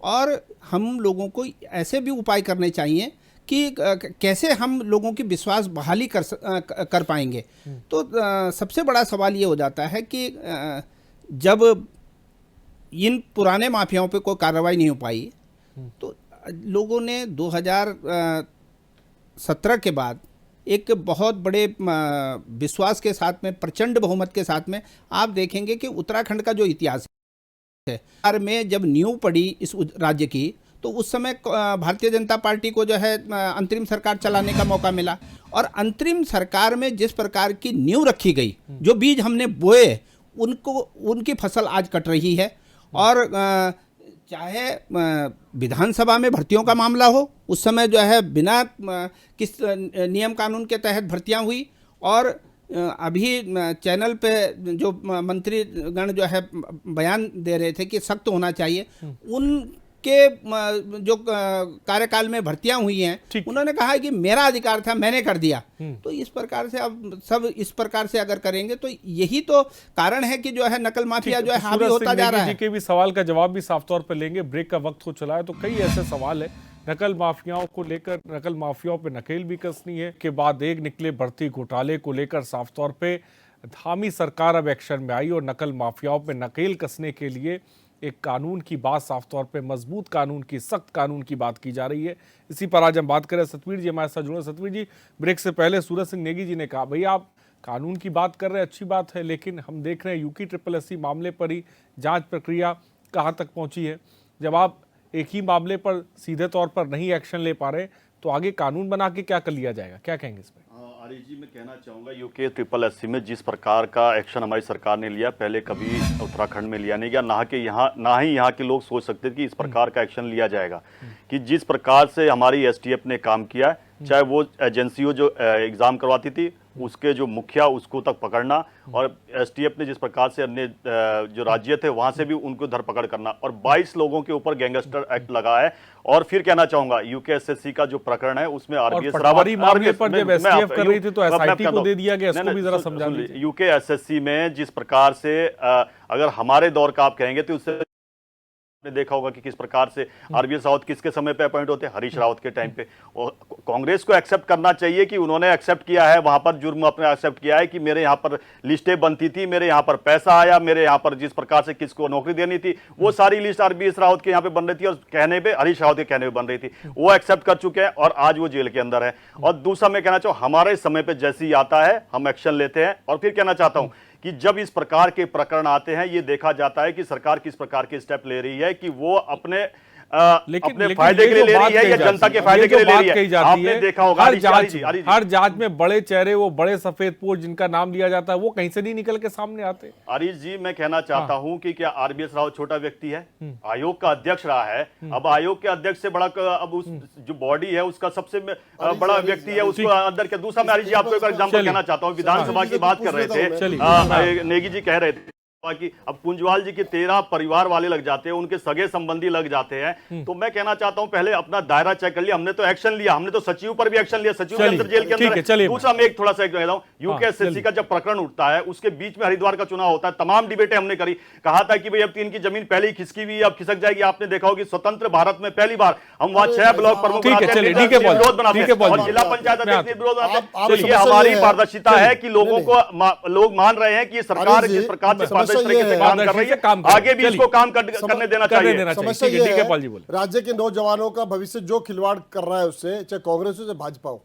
और हम लोगों को ऐसे भी उपाय करने चाहिए कि कैसे हम लोगों की विश्वास बहाली कर पाएंगे। तो सबसे बड़ा सवाल ये हो जाता है कि जब इन पुराने माफियाओं पे कोई कार्रवाई नहीं हो पाई तो लोगों ने 2017 के बाद एक बहुत बड़े विश्वास के साथ में, प्रचंड बहुमत के साथ में, आप देखेंगे कि उत्तराखंड का जो इतिहास है, में जब नींव पड़ी इस राज्य की, तो उस समय भारतीय जनता पार्टी को जो है अंतरिम सरकार चलाने का मौका मिला। और अंतरिम सरकार में जिस प्रकार की नींव रखी गई, जो बीज हमने बोए, उनकी फसल आज कट रही है। और चाहे विधानसभा में भर्तियों का मामला हो, उस समय जो है बिना किस नियम कानून के तहत भर्तियां हुई, और अभी चैनल पे जो मंत्रीगण जो है बयान दे रहे थे कि सख्त होना चाहिए, उनके जो कार्यकाल में भर्तियां हुई हैं, उन्होंने कहा है कि मेरा अधिकार था, मैंने कर दिया। तो इस प्रकार से अब सब इस प्रकार से अगर करेंगे तो यही तो कारण है कि जो है नकल माफिया जो है हावी होता जा रहा है। जी के भी सवाल का जवाब भी साफ तौर पर लेंगे, ब्रेक का वक्त हो चला है। तो कई ऐसे सवाल है नकल माफियाओं को लेकर, नकल माफियाओं पे नकेल भी कसनी है के बाद एक निकले भर्ती घोटाले को लेकर साफ तौर पे धामी सरकार अब एक्शन में आई और नकल माफियाओं पे नकेल कसने के लिए एक कानून की बात, साफ तौर पे मजबूत कानून की, सख्त कानून की बात की जा रही है। इसी पर आज हम बात करें। सतवीर जी हमारे साथ जुड़े। सतवीर जी, ब्रेक से पहले सूरज सिंह नेगी जी ने कहा भाई आप कानून की बात कर रहे हैं, अच्छी बात है, लेकिन हम देख रहे हैं यूकी ट्रिपल एससी मामले पर ही जांच प्रक्रिया कहाँ तक पहुंची है। जब आप एक ही मामले पर सीधे तौर पर नहीं एक्शन ले पा रहे तो आगे कानून बना के क्या कर लिया जाएगा? क्या कहेंगे इस पर? आरिफ जी, मैं कहना चाहूँगा यूके ट्रिपल एससी में जिस प्रकार का एक्शन हमारी सरकार ने लिया, पहले कभी उत्तराखंड में लिया नहीं गया, ना ही यहाँ के लोग सोच सकते थे कि इस प्रकार का एक्शन लिया जाएगा। कि जिस प्रकार से हमारी एसटीएफ ने काम किया है, चाहे वो एजेंसियों जो एग्जाम करवाती थी उसके जो मुखिया उसको तक पकड़ना, और एसटीएफ ने जिस प्रकार से अन्य जो राज्य थे वहां से भी उनको धरपकड़ करना, और 22 लोगों के ऊपर गैंगस्टर एक्ट लगा है। और फिर कहना चाहूंगा यूकेएसएससी का जो प्रकरण है उसमें आरबीएस पटवारी मामले पर जब एसटीएफ कर रही थी तो एसआईटी को दे दिया गया, इसको भी जरा समझा लीजिए। यूकेएसएससी में जिस प्रकार से अगर हमारे दौर का आप कहेंगे तो उससे ने देखा होगा कि किस प्रकार से आरबीएस रावत किसके समय पे अपॉइंट होते हैं, हरीश रावत के टाइम पे। और कांग्रेस को एक्सेप्ट करना चाहिए कि उन्होंने एक्सेप्ट किया है, वहां पर जुर्म अपने एक्सेप्ट किया है कि मेरे यहाँ पर लिस्टें बनती थी, मेरे यहाँ पर पैसा आया, मेरे यहाँ पर जिस प्रकार से किसको नौकरी देनी थी वो सारी लिस्ट आरबीएस रावत के यहाँ पे बन रही थी और कहने पे हरीश रावत के कहने पे बन रही थी, वो एक्सेप्ट कर चुके हैं और आज वो जेल के अंदर है। और दूसरा मैं कहना चाहूँ हमारे समय पे जैसे ही आता है हम एक्शन लेते हैं। और फिर कहना चाहता हूँ कि जब इस प्रकार के प्रकरण आते हैं ये देखा जाता है कि सरकार किस प्रकार के स्टेप ले रही है कि वो अपने अपने फायदे के लिए ले रही है या जनता के फायदे के लिए ले रही है। आपने देखा होगा हर जांच में बड़े चेहरे, वो बड़े सफेद पोश जिनका नाम लिया जाता है वो कहीं से नहीं निकल के सामने आते। आरिश जी मैं कहना चाहता हूं कि क्या आरबीएस रावत छोटा व्यक्ति है, आयोग का अध्यक्ष रहा है। अब आयोग के अध्यक्ष से बड़ा अब उस जो बॉडी है उसका सबसे बड़ा व्यक्ति है उसको अंदर के। दूसरा मैं आरिश जी आपको एक एग्जाम्पल कहना चाहता हूँ, विधानसभा की बात कर रहे थे, नेगी जी कह रहे थे कि अब कुंजवाल जी के 13 परिवार वाले लग जाते हैं, उनके सगे संबंधी लग जाते हैं। तो मैं कहना चाहता हूं पहले अपना दायरा चेक कर लिया, हमने तो एक्शन लिया, हमने तो सचिव पर भी एक्शन लिया, सचिव के अंदर जेल के अंदर। दूसरा मैं एक थोड़ा सा कह रहा हूं, यूकेएसएससी का जब प्रकरण उठता है उसके बीच में हरिद्वार का चुनाव होता है, तमाम डिबेटें हमने करी, कहा था कि भाई अब इनकी जमीन पहले ही खिसकी हुई अब खिसक जाएगी। आपने देखा होगा स्वतंत्र भारत में पहली बार हम वहां 6 ब्लॉक प्रमुख विरोध बनाते हैं और जिला पंचायत अध्यक्ष विरोध बनाते हैं। ये हमारी पारदर्शिता है कि लोगों को लोग मान रहे हैं कि सरकार किस प्रकार से पारदर्शी तरीके से काम कर रही है, आगे भी इसको काम करने देना चाहिए। समस्या ये है राज्य के नौजवानों का भविष्य जो खिलवाड़ कर रहा है उससे, चाहे कांग्रेस हो चाहे भाजपा हो,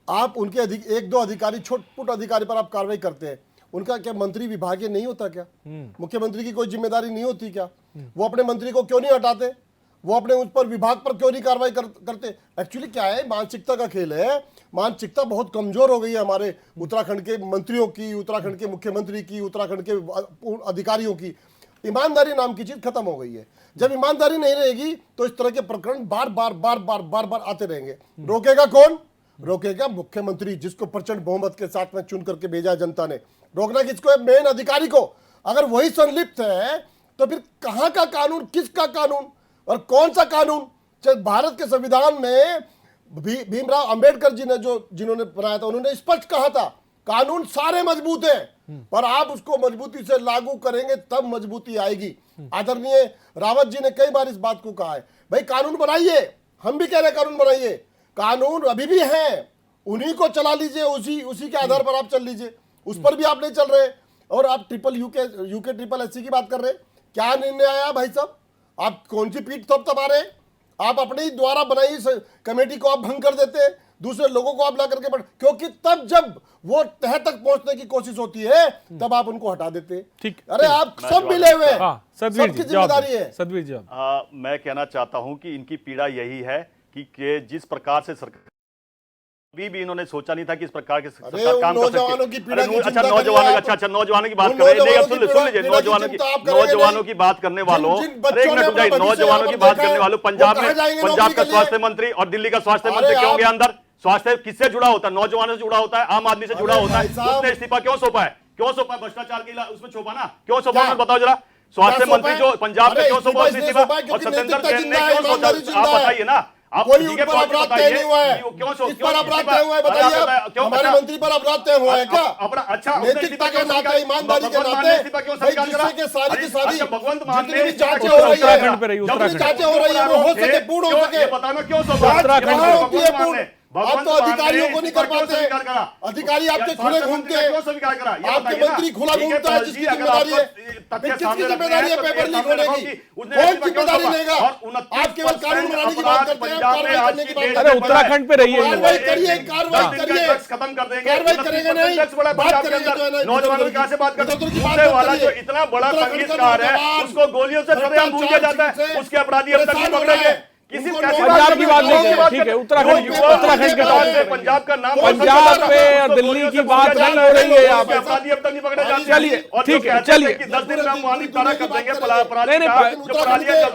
आप उनके एक दो अधिकारी, छोटे अधिकारी पर आप कार्रवाई करते हैं, उनका क्या मंत्री विभागीय नहीं होता क्या? मुख्यमंत्री की कोई जिम्मेदारी नहीं होती क्या? वो अपने मंत्री को क्यों नहीं हटाते? वो अपने उस पर विभाग पर क्यों नहीं कार्रवाई करते? एक्चुअली क्या है, मानसिकता का खेल है। मानसिकता बहुत कमजोर हो गई है हमारे उत्तराखंड के मंत्रियों की, उत्तराखंड के मुख्यमंत्री की, उत्तराखंड के अधिकारियों की। ईमानदारी नाम की चीज खत्म हो गई है। जब ईमानदारी नहीं रहेगी तो इस तरह के प्रकरण बार बार आते रहेंगे। रोकेगा कौन? रोकेगा मुख्यमंत्री, जिसको प्रचंड बहुमत के साथ में चुन करके भेजा जनता ने। रोकना किसको है? मेन अधिकारी को। अगर वही संलिप्त है तो फिर कहां का कानून, किसका कानून और कौन सा कानून? भारत के संविधान में भीमराव अंबेडकर जी ने जिन्होंने बनाया था, उन्होंने स्पष्ट कहा था कानून सारे मजबूत है, पर आप उसको मजबूती से लागू करेंगे तब मजबूती आएगी। आदरणीय रावत जी ने कई बार इस बात को कहा है, भाई कानून बनाइए, हम भी कह रहे हैं कानून बनाइए। कानून अभी भी है, उन्हीं को चला लीजिए, उसी के आधार पर आप चल लीजिए, उस पर भी आप नहीं चल रहे। और आप यूके ट्रिपल एससी की बात कर रहे हैं, क्या निर्णय आया भाई साहब? आप कौन सी पीठ थपथपा रहे? आप अपने ही द्वारा बनाई कमेटी को आप भंग कर देते हैं, दूसरे लोगों को आप ला करके क्योंकि तब जब वो तह तक पहुंचने की कोशिश होती है तब आप उनको हटा देते हैं। ठीक, अरे आप सब मिले हुए हैं, सबकी जिम्मेदारी है। सदवीर जी मैं कहना चाहता हूं कि इनकी पीड़ा यही है कि जिस प्रकार से सरकार अभी भी इन्होंने सोचा नहीं था कि इस प्रकार के सरकार काम कर सकती है। नौजवानों की बात कर रहे हैं, सुन लीजिए, नौजवानों की बात करने वालों, नौजवानों की बात करने वालों, पंजाब का स्वास्थ्य मंत्री और दिल्ली का स्वास्थ्य मंत्री क्यों गया अंदर? स्वास्थ्य किससे जुड़ा होता है? नौजवानों से जुड़ा होता है, आम आदमी से जुड़ा होता है। उसने इस्तीफा क्यों सौंपा है? भ्रष्टाचार के उसमें छुपा ना, क्यों सौंपा? बताओ जरा। स्वास्थ्य मंत्री जो पंजाब में क्यों सौंपा इस्तीफा? और सत्येंद्र जैन ने क्यों सोचा? आप बताइए ना, कोई उन पर अपराध तय नहीं हुआ है, किस पर अपराध तय हुआ है बताइए? हमारे मंत्री पर अपराध तय हुआ है क्या? अच्छा, नैतिकता के नाते, ईमानदारी के नाते, जिससे के सारी की सारी भगवंत मान जितनी भी जांचें हो रही है, जितनी जांचें हो रही है वो हो सके, पूर्ण हो सके। बताना क्यों पूर्ण आप तो अधिकारियों को नहीं कर पाते। अधिकारी आपके खुले घूमते हैं, आपके मंत्री खुला घूमता है, जिसकी जिम्मेदारी है। किसकी जिम्मेदारी है पेपर लीक होने की? कौन जिम्मेदारी लेगा? आप केवल कानून बनाने की बात करते हैं, कार्रवाई करने की बात करते हैं। अरे उत्तराखंड पे रहिए, कार्रवाई करिए, कार्रवाई करिए, खत्म कर देंगे। कार्रवाई करेंगे नहीं, बात करेंगे नौजवानों कहां से बात करते वाला जो इतना बड़ा संगीतकार है उसको गोलियों से सरेआम भूल दिया जाता है, उसके अपराधी अब तक नहीं पकड़े गए। किसी उनको कैसी पंजाब की बात नहीं कर रहे कर हैं? ठीक है, उत्तराखंड की उत्तराखंड के नाम नाम से पंजाब का नाम पंजाब में और दिल्ली की बात नहीं हो रही है यहाँ पे। अपराधी अब तक नहीं पकड़े जाते। चलिए, और ठीक जो है, कहते हैं चलिए। कि 10 दिन में हम वहां तारा कर देंगे नहीं, नहीं,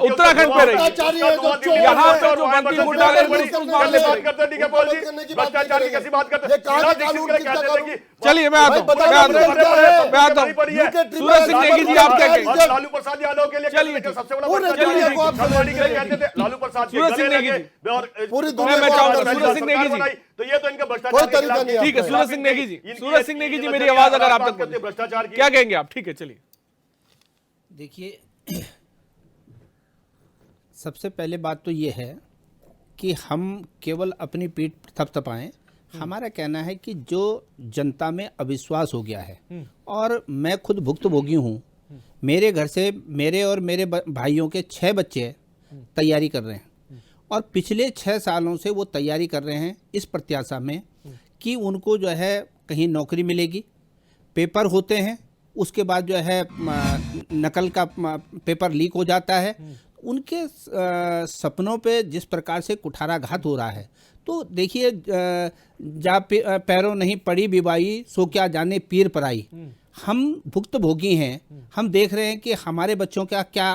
उत्तराखंड पे रहिए। यहाँ पे जो मंत्री घोटाले हैं, उसको मामले पे बात करते हैं, ठीक है पॉल जी, भ्रष्टाचार की कैसी बात करते हैं? शीला दीक्षित के कहते थे कि चलिए मैं आता हूँ, मैं आता हूँ। सूरज सिंह नेगी जी, आप क्या कहेंगे? लालू प्रसाद यादव के लिए चलिए, सबसे बड़ा पूरे भ्रष्टाचार दुनिया को आप समाजवादी के लिए कहते थे लालू प्रसाद के सूरज सिंह गले नेगी लगे जी। और पूरी तो दुनिया मैं को चाहूंगा आप सूरज सिंह नेगी जी। तो ये तो इनका कोई भ्रष्टाचार के तरीका खिलाफ नहीं है। ठीक है, सूरज सिंह नेगी जी, सूरज सिंह नेगी जी, मेरी आवाज अगर आप तक पहुंचे। भ्रष्टाचार की क्या कहेंगे आप? ठीक है, चलिए। देखिए, सबसे पहले बात तो ये है कि हम केवल अपनी पीठ थपथपाएं। हमारा कहना है कि जो जनता में अविश्वास हो गया है, और मैं खुद भुक्तभोगी हूँ। मेरे घर से मेरे और मेरे भाइयों के 6 बच्चे तैयारी कर रहे हैं, और पिछले 6 सालों से वो तैयारी कर रहे हैं इस प्रत्याशा में कि उनको जो है कहीं नौकरी मिलेगी। पेपर होते हैं, उसके बाद जो है नकल का पेपर लीक हो जाता है। उनके सपनों पे जिस प्रकार से कुठाराघात हो रहा है, तो देखिए, जा पैरों नहीं पड़ी बिबाई, सो क्या जाने पीर पराई। हम भुक्तभोगी हैं, हम देख रहे हैं कि हमारे बच्चों का क्या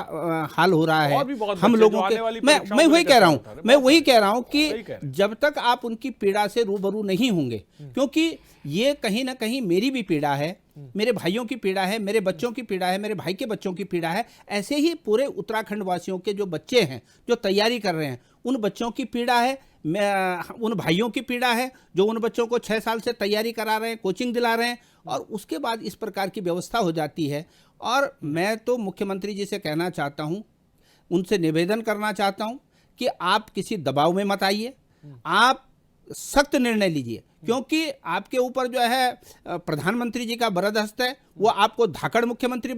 हाल हो रहा और भी है। बहुत हम बच्चे लोगों जो आने के वाली मैं परीक्षाओं मैं को वही लेकर कह रहा सही कह हूँ रहे मैं वही कह रहा हूँ सही कह कि रहे हैं। जब तक आप उनकी पीड़ा से रूबरू नहीं होंगे, क्योंकि ये कहीं ना कहीं मेरी भी पीड़ा है, मेरे भाइयों की पीड़ा है, मेरे बच्चों की पीड़ा है, मेरे भाई के बच्चों की पीड़ा है। ऐसे ही पूरे उत्तराखंड वासियों के जो बच्चे हैं, जो तैयारी कर रहे हैं, उन बच्चों की पीड़ा है, उन भाइयों की पीड़ा है जो उन बच्चों को 6 साल से तैयारी करा रहे हैं, कोचिंग दिला रहे हैं, और उसके बाद इस प्रकार की व्यवस्था हो जाती है। और मैं तो मुख्यमंत्री जी से कहना चाहता हूं, उनसे निवेदन करना चाहता हूं कि आप किसी दबाव में मत आइए, आप सख्त निर्णय लीजिए, क्योंकि आपके ऊपर जो है प्रधानमंत्री जी का बरदस्त है, वो आपको धाकड़ मुख्यमंत्री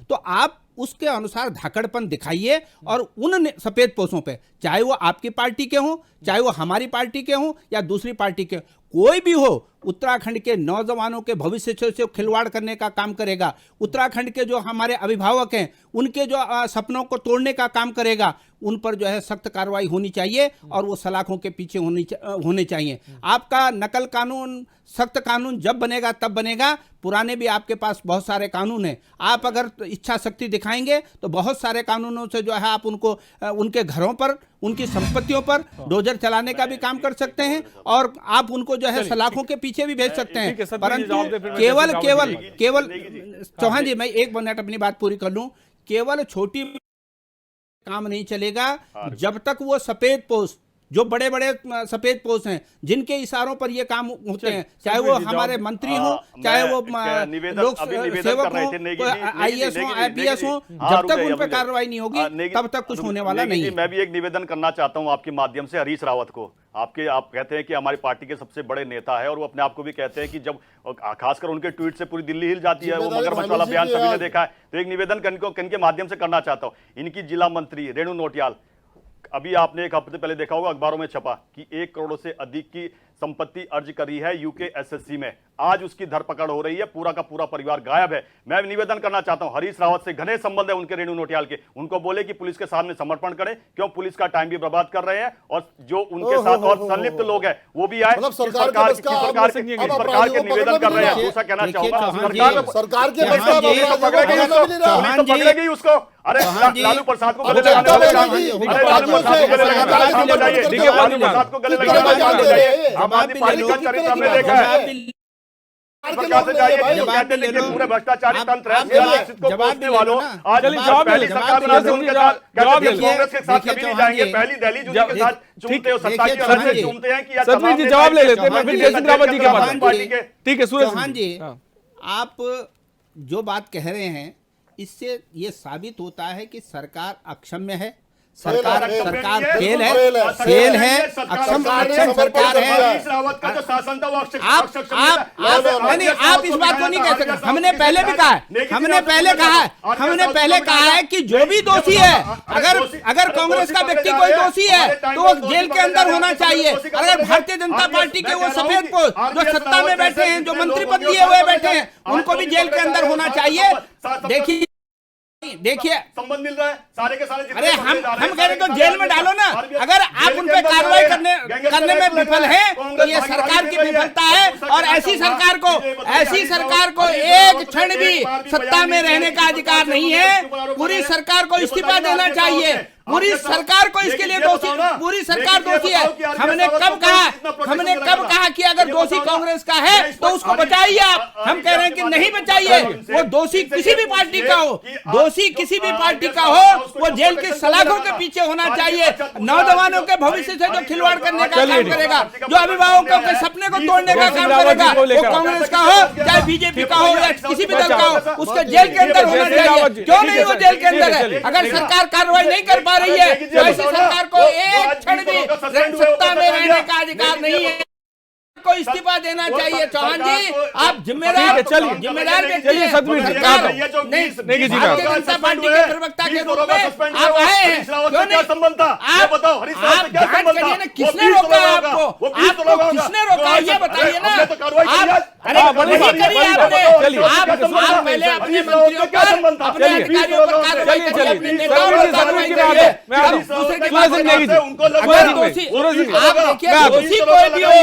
तो आप उसके अनुसार धाकड़पन दिखाइए, और उन सफेद पोशों पे, चाहे वो आपकी पार्टी के हों, चाहे वो हमारी पार्टी के हों या दूसरी पार्टी के, कोई भी हो, उत्तराखंड के नौजवानों के भविष्य से खिलवाड़ करने का काम करेगा, उत्तराखंड के जो हमारे अभिभावक हैं उनके जो सपनों को तोड़ने का काम करेगा, उन पर जो है सख्त कार्रवाई होनी चाहिए, और वो सलाखों के पीछे होने चाहिए। आपका नकल कानून, सख्त कानून जब बनेगा तब बनेगा। पुराने भी आपके पास बहुत सारे कानून हैं, आप अगर इच्छा शक्ति दिखाएंगे तो बहुत सारे कानूनों से जो है आप उनको उनके घरों पर, उनकी संपत्तियों पर डोजर चलाने का भी काम कर सकते हैं, और आप उनको जो है सलाखों के पीछे भी भेज सकते हैं। परंतु केवल चौहान जी, मैं 1 मिनट अपनी बात पूरी कर लूं। केवल छोटी काम नहीं चलेगा जब तक वो सफेद पोस्ट, जो बड़े बड़े सफेद पोस्ट हैं, जिनके इशारों पर ये काम होते हैं, चाहे वो हमारे मंत्री हों, चाहे वो लोक सेवक हों, IAS हों, IPS हों, जब तक उन पर कार्रवाई नहीं होगी तब तक कुछ होने वाला नहीं है। मैं भी एक निवेदन करना चाहता हूं आपके माध्यम से हरीश रावत को। आप कहते हैं कि हमारी पार्टी के सबसे बड़े नेता है, और वो अपने आप को भी कहते हैं कि जब खासकर उनके ट्वीट से पूरी दिल्ली हिल जाती है, वो मगरमच्छ वाला बयान सभी ने देखा है। तो एक निवेदन के माध्यम से करना चाहता हूं। इनकी जिला मंत्री रेणु नौटियाल, अभी आपने 1 हफ्ते पहले देखा होगा अखबारों में छपा कि 1 करोड़ से अधिक की संपत्ति अर्ज करी है यूके SSC में। आज उसकी धरपकड़ हो रही है, पूरा का पूरा परिवार गायब है। मैं निवेदन करना चाहता हूं, हरीश रावत से घने संबंध है उनके रेणु नौटियाल के, उनको बोले कि पुलिस के सामने समर्पण करें, क्यों पुलिस का टाइम भी बर्बाद कर रहे हैं, और जो उनके साथ और संलिप्त लोग हैं वो भी आए। सरकार के निवेदन कर रहे हैं। दूसरा कहना चाहूंगा, सरकार पकड़ेगी उसको। अरे लालू प्रसाद को गले लगाने वाले काम, अरे लालू प्रसाद को गले लगाने वाले काम बताइए, लालू प्रसाद को गले लगाने वाले काम बताइए। हम आदमी पार्टी का चरित्र हमने देखा है, प्रकार से जाइए, कहते हैं कि पूरे भ्रष्टाचारी तंत्र है, को कोसने वालों, आज पहली सरकार बनाते हैं उनके साथ, कांग्रेस के साथ कभी नहीं जाएंगे। पहली दिल्ली जो के साथ चूमते हो, सत्ता की अलग से चूमते हैं कि सतवीर जी जवाब ले लेते हैं, मैं फिर जयसिंह रावत जी के पास पार्टी के। ठीक है सूरज चौहान जी, आप जो बात कह रहे हैं, इससे ये साबित होता है कि सरकार अक्षम्य है, सरकार फेल है, अक्षम सरकार है। आप इस बात को नहीं कह सकते। हमने पहले भी कहा है, हमने पहले कहा है कि जो भी दोषी है, अगर कांग्रेस का व्यक्ति कोई दोषी है तो वो जेल के अंदर होना चाहिए। अगर भारतीय जनता पार्टी के वो सफेद पोस्ट जो सत्ता में बैठे हैं, जो मंत्री पद लिए हुए बैठे हैं, उनको भी जेल के अंदर होना चाहिए। देखिए देखिए संबंध मिल रहा है सारे के सारे। अरे हम कह रहे तो जेल में डालो ना। अगर आप उन पे कार्रवाई करने में विफल हैं तो ये सरकार की विफलता है। और ऐसी सरकार को एक क्षण भी सत्ता में रहने का अधिकार नहीं है। पूरी सरकार को इस्तीफा देना चाहिए। पूरी सरकार को इसके लिए दोषी, पूरी सरकार दोषी है। हमने कब कहा कि अगर दोषी कांग्रेस का है तो उसको बचाइए आप। हम कह रहे हैं कि नहीं बचाइए। वो दोषी किसी भी पार्टी का हो, दोषी किसी भी पार्टी का हो, वो जेल की सलाखों के पीछे होना चाहिए। नौजवानों के भविष्य से जो खिलवाड़ करने का काम करेगा, जो अभिभावकों के सपने को तोड़ने का काम करेगा, वो कांग्रेस का हो चाहे बीजेपी का हो या किसी भी दल का हो, उसको जेल के अंदर होना चाहिए। क्यों नहीं वो जेल के अंदर है? अगर सरकार कार्रवाई नहीं कर रही है तो ऐसी सरकार को एक क्षण भी सत्ता में रहने का अधिकार नहीं है। को इस्तीफा देना चाहिए। चौहान जी आप जिम्मेदार व्यक्ति हैं। सरकार नहीं, भारतीय जनता पार्टी के प्रवक्ता के रूप में आप आए हैं, क्यों नहीं? आप जांच करिए ना, किसने रोका आपको? किसने रोका ये बताइए ना। आप नहीं करिए आपने। आप पहले अपने मंत्रियों पर, अपने अधिकारियों पर कार्रवाई करिए, अपने नेताओं पर कार्रवाई करिए। दूसरे की बात अगर दोषी, आप देखिए दोषी कोई भी हो,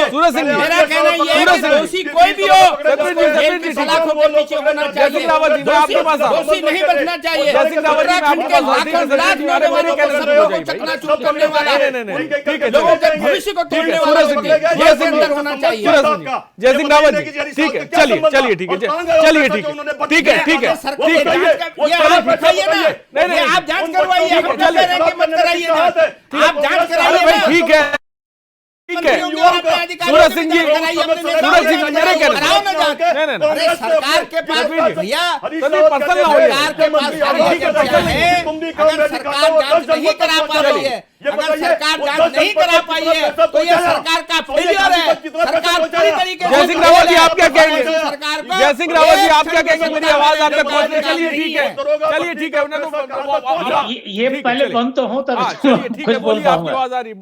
मेरा कहना ये है कि दोषी कोई भी हो, जेल की सलाखों के पीछे होना चाहिए। दोषी नहीं बचना चाहिए। उत्तराखंड के लाख नौजवानों को सपनों को चकनाचूर करने वाला, लोगों के भविष्य को तोड़ने वाला जेल के अंदर होना चाहिए। जय सिंह रावत जी, ठीक है, चलिए ठीक है, ये आप बताइए ना, नहीं आप जांच करवाइए। हम कह रहे हैं कि मत कराइए ना, आप जांच कराइए ना। ठीक है सूरज सिंह जी, नहीं, सरकार के पास भैया, पर्सन ना हो, सरकार के पास है। अगर सरकार जांच नहीं करा पा रही है, अगर सरकार जांच नहीं करा पाई है तो ये सरकार का फेलियर है। सरकार पूरी तरीके से। जय सिंह रावत जी आप क्या कहेंगे? सरकार को जय सिंह रावत जी आप क्या कहेंगे? मेरी आवाज आप तक पहुंचे। चलिए ठीक है, ये पहले बंद तो हो तब ठीक है, बोलिए, आपकी आवाज आ रही,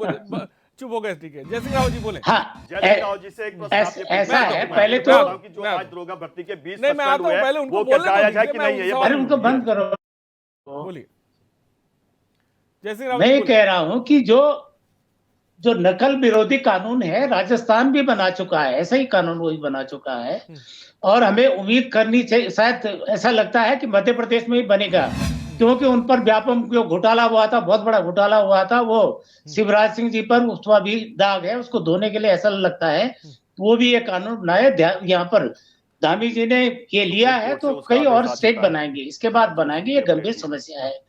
चुप हो गए, ठीक है। जय सिंह रावत जी बोले। हाँ, जी से एक प्रश्न ऐसा है, पहले तो जो आज दरोगा भर्ती के 20% नहीं, मैं आता हूं, पहले उनको बोलने जाए कि नहीं है? अरे उनको बंद करो। बोलिए जय सिंह रावत। मैं कह रहा हूं कि जो नकल विरोधी कानून है राजस्थान भी बना चुका है, ऐसा ही कानून वही बना चुका है। और हमें उम्मीद करनी चाहिए, शायद ऐसा लगता है कि मध्य प्रदेश में ही बनेगा, क्योंकि उन पर व्यापक जो घोटाला हुआ था, बहुत बड़ा घोटाला हुआ था, वो शिवराज सिंह जी पर उसका भी दाग है, उसको धोने के लिए ऐसा लगता है वो भी ये कानून बनाए। यहाँ पर धामी जी ने ये लिया है तो कई और स्टेट बनाएंगे, इसके बाद बनाएंगे, ये गंभीर समस्या है।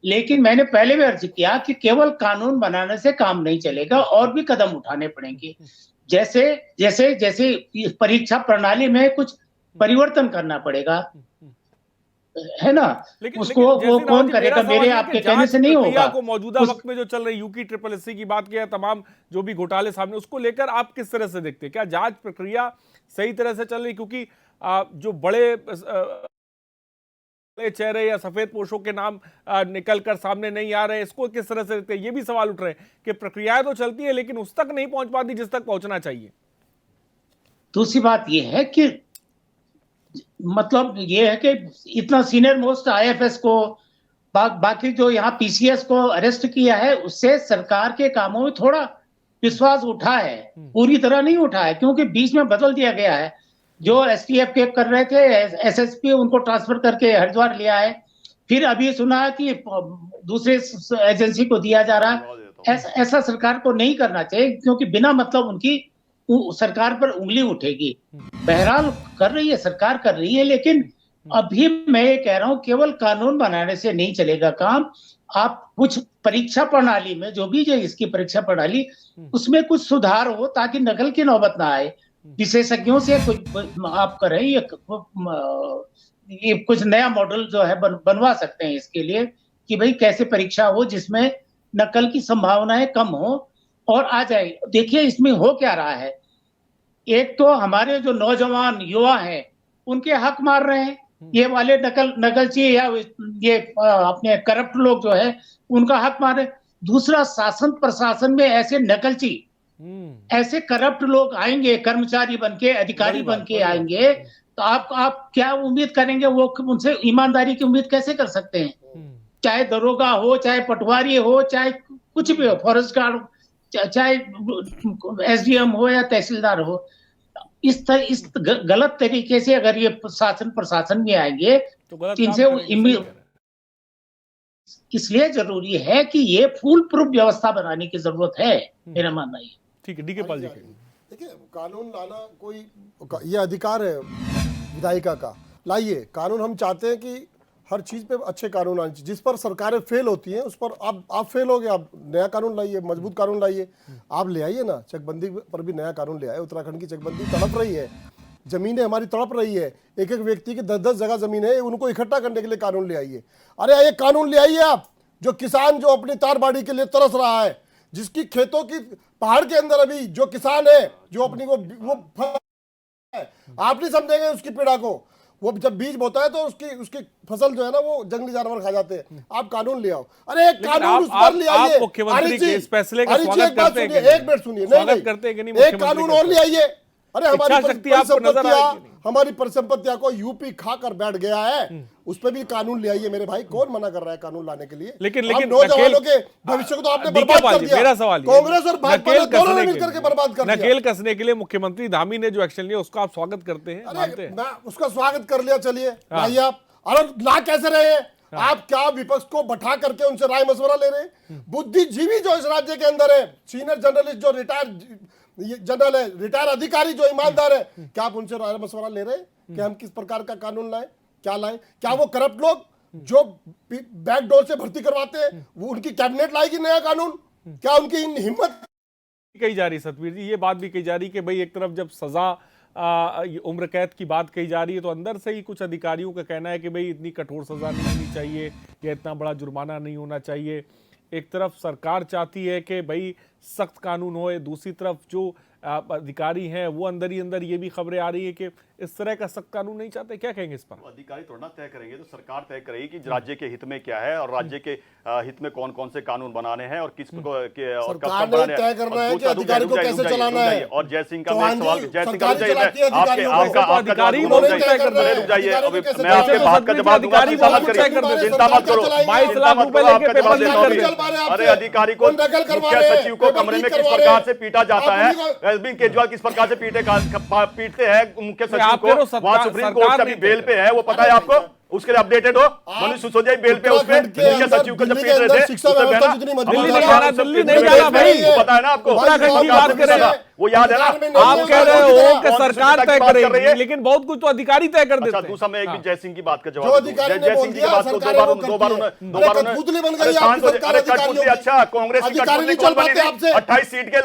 लेकिन मैंने पहले भी अर्ज किया कि केवल कानून बनाने से काम नहीं चलेगा, और भी कदम उठाने पड़ेंगे। जैसे परीक्षा प्रणाली में कुछ परिवर्तन करना पड़ेगा, है ना? उसको वो कौन करेगा? मेरे आपके कहने से नहीं होगा। को मौजूदा वक्त में जो चल रही यूकी SSS की बात किया, तमाम जो भी घोटाले सामने, उसको लेकर आप किस तरह से देखते हैं? क्या जांच प्रक्रिया सही तरह से चल रही? क्योंकि जो बड़े चेहरे या सफेद पोशों के नाम निकल कर सामने नहीं आ रहे, इसको किस तरह से देखते हैं? ये भी सवाल उठ रहे हैं कि प्रक्रियाएं तो चलती है लेकिन उस तक नहीं पहुंच पाती जिस तक पहुंचना चाहिए। दूसरी बात ये है कि मतलब ये है कि इतना सीनियर मोस्ट IFS को, बाकी जो यहाँ PCS को अरेस्ट किया है, उससे सरकार के कामों में थोड़ा विश्वास उठा है, पूरी तरह नहीं उठा है, क्योंकि बीच में बदल दिया गया है। जो STF के कर रहे थे SSP, उनको ट्रांसफर करके हरिद्वार लिया है। फिर अभी सुना कि दूसरे एजेंसी को दिया जा रहा है। ऐसा सरकार को नहीं करना चाहिए, क्योंकि बिना मतलब उनकी सरकार पर उंगली उठेगी। बहरहाल कर रही है सरकार, कर रही है, लेकिन अभी मैं ये कह रहा हूं केवल कानून बनाने से नहीं चलेगा काम। आप कुछ परीक्षा प्रणाली में, जो भी जो इसकी परीक्षा प्रणाली, उसमें कुछ सुधार हो ताकि नकल की नौबत ना आए। विशेषज्ञों से कुछ आप करें, ये कुछ नया मॉडल जो है बनवा सकते हैं इसके लिए, कि भाई कैसे परीक्षा हो जिसमें नकल की संभावनाएं कम हो और आ जाए। देखिए इसमें हो क्या रहा है, एक तो हमारे जो नौजवान युवा हैं उनके हक मार रहे हैं, ये वाले नकलची या ये अपने करप्ट लोग जो है उनका हक मार रहे हैं। दूसरा, शासन प्रशासन में ऐसे नकलची, ऐसे करप्ट लोग आएंगे, कर्मचारी बनके, अधिकारी बनके आएंगे, तो आप क्या उम्मीद करेंगे? वो उनसे ईमानदारी की उम्मीद कैसे कर सकते हैं? चाहे दरोगा हो, चाहे पटवारी हो, चाहे कुछ भी हो, फॉरेस्ट गार्ड, चाहे एसडीएम हो या तहसीलदार हो, इस गलत तरीके से अगर ये प्रशासन में आएंगे तो गलत तो काम इनसे करेंगे, सही कह रहे हैं। इसलिए जरूरी है कि ये फुल प्रूफ व्यवस्था बनाने की जरूरत है, मेरा मानना है। ठीक है, डीके पाल जी कहिए। देखिए, कानून लाना कोई ये अधिकार है विधायिका का, लाइए कानून। हम चाहते हैं कि हर चीज़ पे अच्छे कानून आने चाहिए। जिस पर सरकारें फेल होती हैं उस पर आप फेल हो गए, आप नया कानून लाइए, मजबूत कानून लाइए। आप ले आइए ना, चकबंदी पर भी नया कानून ले आए। उत्तराखंड की चकबंदी तड़प रही है, जमीनें हमारी तड़प रही है, एक एक व्यक्ति की 10-10 जगह जमीन है, उनको इकट्ठा करने के लिए कानून ले आइए। अरे ये कानून ले आइए आप, जो किसान जो अपनी तारबाड़ी के लिए तरस रहा है, जिसकी खेतों की पहाड़ के अंदर अभी जो किसान है, जो अपनी वो आप नहीं समझेंगे उसकी पीड़ा को। वो जब बीज बोता है तो उसकी फसल जो है ना वो जंगली जानवर खा जाते हैं। आप कानून ले आओ। अरे एक कानून उस पर ले आइए। मुख्यमंत्री के इस फैसले का स्वागत करते हैं? एक मिनट सुनिए, नहीं, एक कानून और ले आइए। अरे हमारी परिसंपत्तियां को यूपी खाकर बैठ गया है, उस पर भी कानून ले आइए मेरे भाई। कौन मना कर रहा है कानून लाने के लिए? लेकिन नौजवानों के भविष्य को तो आपने बर्बाद कर दिया। मेरा सवाल कांग्रेस और भाजपा ने दोनों ने मिलकर के बर्बाद कर दिया। नकेल कसने के लिए मुख्यमंत्री धामी ने जो एक्शन लिया उसका आप स्वागत करते हैं, मानते हैं? मैं उसका स्वागत कर लिया, चलिए लाइए आप। अरे ला कैसे रहे हैं आप? क्या विपक्ष को बैठा करके उनसे राय मशवरा ले रहे हैं? बुद्धिजीवी जो इस राज्य के अंदर है, सीनियर जर्नलिस्ट जो जनरल है, रिटायर अधिकारी जो ईमानदार है, क्या आप उनसे राय मशवरा ले रहे हैं कि हम किस प्रकार का कानून लाएं, क्या लाएं? क्या वो करप्ट लोग जो बैकडोर से भर्ती करवाते हैं, वो उनकी कैबिनेट लाएगी नया कानून? क्या उनकी हिम्मत कही जा रही सतवीर जी, ये बात भी कही जा रही कि भाई एक तरफ जब सजा उम्र कैद की बात कही जा रही है तो अंदर से ही कुछ अधिकारियों का कहना है कि भाई इतनी कठोर सजा नहीं होनी चाहिए या इतना बड़ा जुर्माना नहीं होना चाहिए। एक तरफ सरकार चाहती है कि भाई सख्त कानून होए, दूसरी तरफ जो अधिकारी हैं वो अंदर ही अंदर ये भी खबरें आ रही है कि इस तरह का सख्त कानून नहीं चाहते। क्या कहेंगे इस पर? अधिकारी थोड़ा ना तय करेंगे, तो सरकार तय करेगी कि राज्य के हित में क्या है और राज्य के हित में कौन कौन से कानून बनाने हैं और किस को और कब सरकार तक ने बनाने तय करना है कि अधिकारी को कैसे चलाना है। और जय सिंह का चौहान सवाल, जी, जय सिंह सरकार चलाती है अधिकारियों को। आपका अधिकारी जवाब वो तय कर रहे हैं। रुक जाइए, अधिकारियों को कैसे मैं आपके चलाना है? बात का जवाब दूंगा, अधिकारी चिंता वो मत तय कर करिए, रहे हैं। चिंता मत करो, 22 लाख रुपए आपका लेके जवाब पेपर देता लीक हूं। कर रहे हैं। अरे अधिकारी को मुख्य सचिव को कमरे में किस प्रकार से पीटा जाता है, अरविंद केजरीवाल किस प्रकार से पीटते हैं मुख्य सचिव को, वहां सुप्रीम कोर्ट का भी बेल पे है, वो पता है आपको? उसके लिए अपडेटेड हो? मनीष सिसोदिया बेल पे उसपे मुख्य सचिव को जब पीट रहे थे, दिल्ली नहीं जाना भाई, पता है ना आपको? उत्तराखंड की बात कर रहे हैं, वो याद है ना? आप कह रहे हो कि सरकार तय करेगी, लेकिन बहुत कुछ तो अधिकारी तय कर देते हैं। दूसरा मैं एक भी जय सिंह की बात का जो जवाब अधिकारी ने जय बोल सिंह जी दिया, की बात को सरकारें वो करती है। कठपुतली बन गई आपकी सरकार अधिकारियों की। अच्छा, कांग्रेस की अधिकारी नहीं कठपुतली चल कौन बनी पाते थी? आपसे। 28 सीट के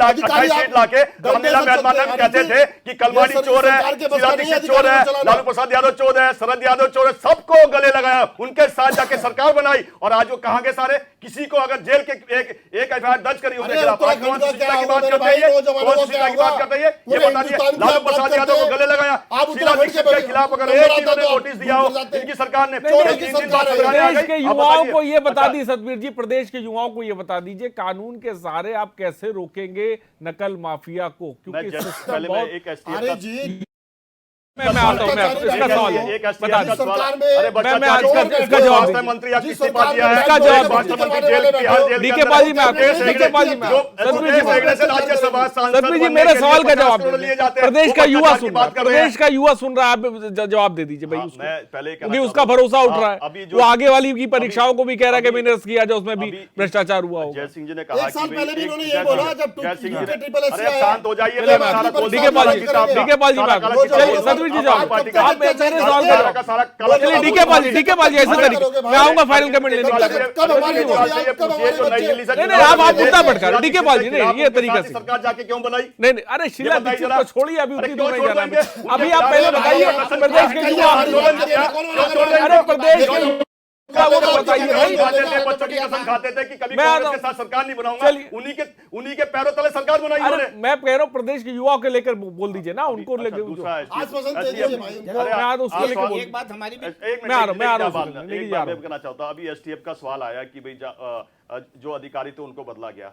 लाके धर्मेंद्र मेहमान कहते थे कि कलवाड़ी चोर है, शीला दीक्षित चोर है, लालू प्रसाद यादव चोर है, शरद यादव चोर है, सबको गले लगाया, उनके साथ जाके सरकार बनाई। और आज वो कहां के सारे? किसी को अगर जेल के एक एफआईआर दर्ज करी उनके खिलाफ, कौन सी शिक्षा की बात करते हैं? कौन सी शिक्षा की बात करते हैं? ये बता दिए। लालू प्रसाद यादव को गले लगाया, शीला दीक्षित के खिलाफ अगर एक इन्होंने नोटिस दिया हो इनकी सरकार ने, प्रदेश के युवाओं को ये बता दी सतवीर जी, प्रदेश के युवाओं को ये बता दीजिए, कानून के सहारे आप कैसे रोकेंगे नकल माफिया को? क्योंकि सिस्टम बहुत मैं आता हूं, इसका सवाल है, बता दीजिए। मैं आज इसका जवाब मंत्री इस्तीफा दिया है, इसका जवाब डीके पाल जी, सतवीर जी मेरे सवाल का जवाब, प्रदेश का युवा सुन रहा है, प्रदेश का युवा सुन रहा है, आप जवाब दे दीजिए भाई उसको, क्योंकि उसका भरोसा उठ रहा है। वो आगे वाली की परीक्षाओं को भी कह रहा है कि मैंने किया जाए, उसमें भी भ्रष्टाचार हुआ होगा। जय सिंह जी ने कहा एक साल पहले भी उन्होंने ये बोला जब शांत हो जाइए। डीके पाल जी, सतवीर जी जवाब, आप मेरे सवाल का जवाब, चलिए डीके पाल जी ऐसे तरीके, मैं आऊंगा फाइनल कमेंट लेने के लिए। नहीं आप मुद्दा भटका रहे, डीके पाल जी नहीं, ये तरीका से सरकार जाके क्यों बनाई? नहीं, अरे शीला दीक्षित को छोड़िए, अभी उतनी दूर नहीं जाना है। अभी आप पहले बताइए प्रदेश के युवा, अरे प्रदेश के वो तो बताइए भाई, बच्चों की कसम खाते थे कि कभी कांग्रेस के साथ सरकार नहीं बनाऊंगा, उन्हीं के पैरों तले सरकार बनाई उन्होंने। मैं कह रहा हूं प्रदेश के युवाओं के लेकर बोल दीजिए ना, उनको लेकर एक बात हमारी भी, मैं आ रहा हूं, कहना चाहता हूं। अभी एसटीएफ का सवाल आया कि भाई जो अधिकारी थे उनको बदला गया,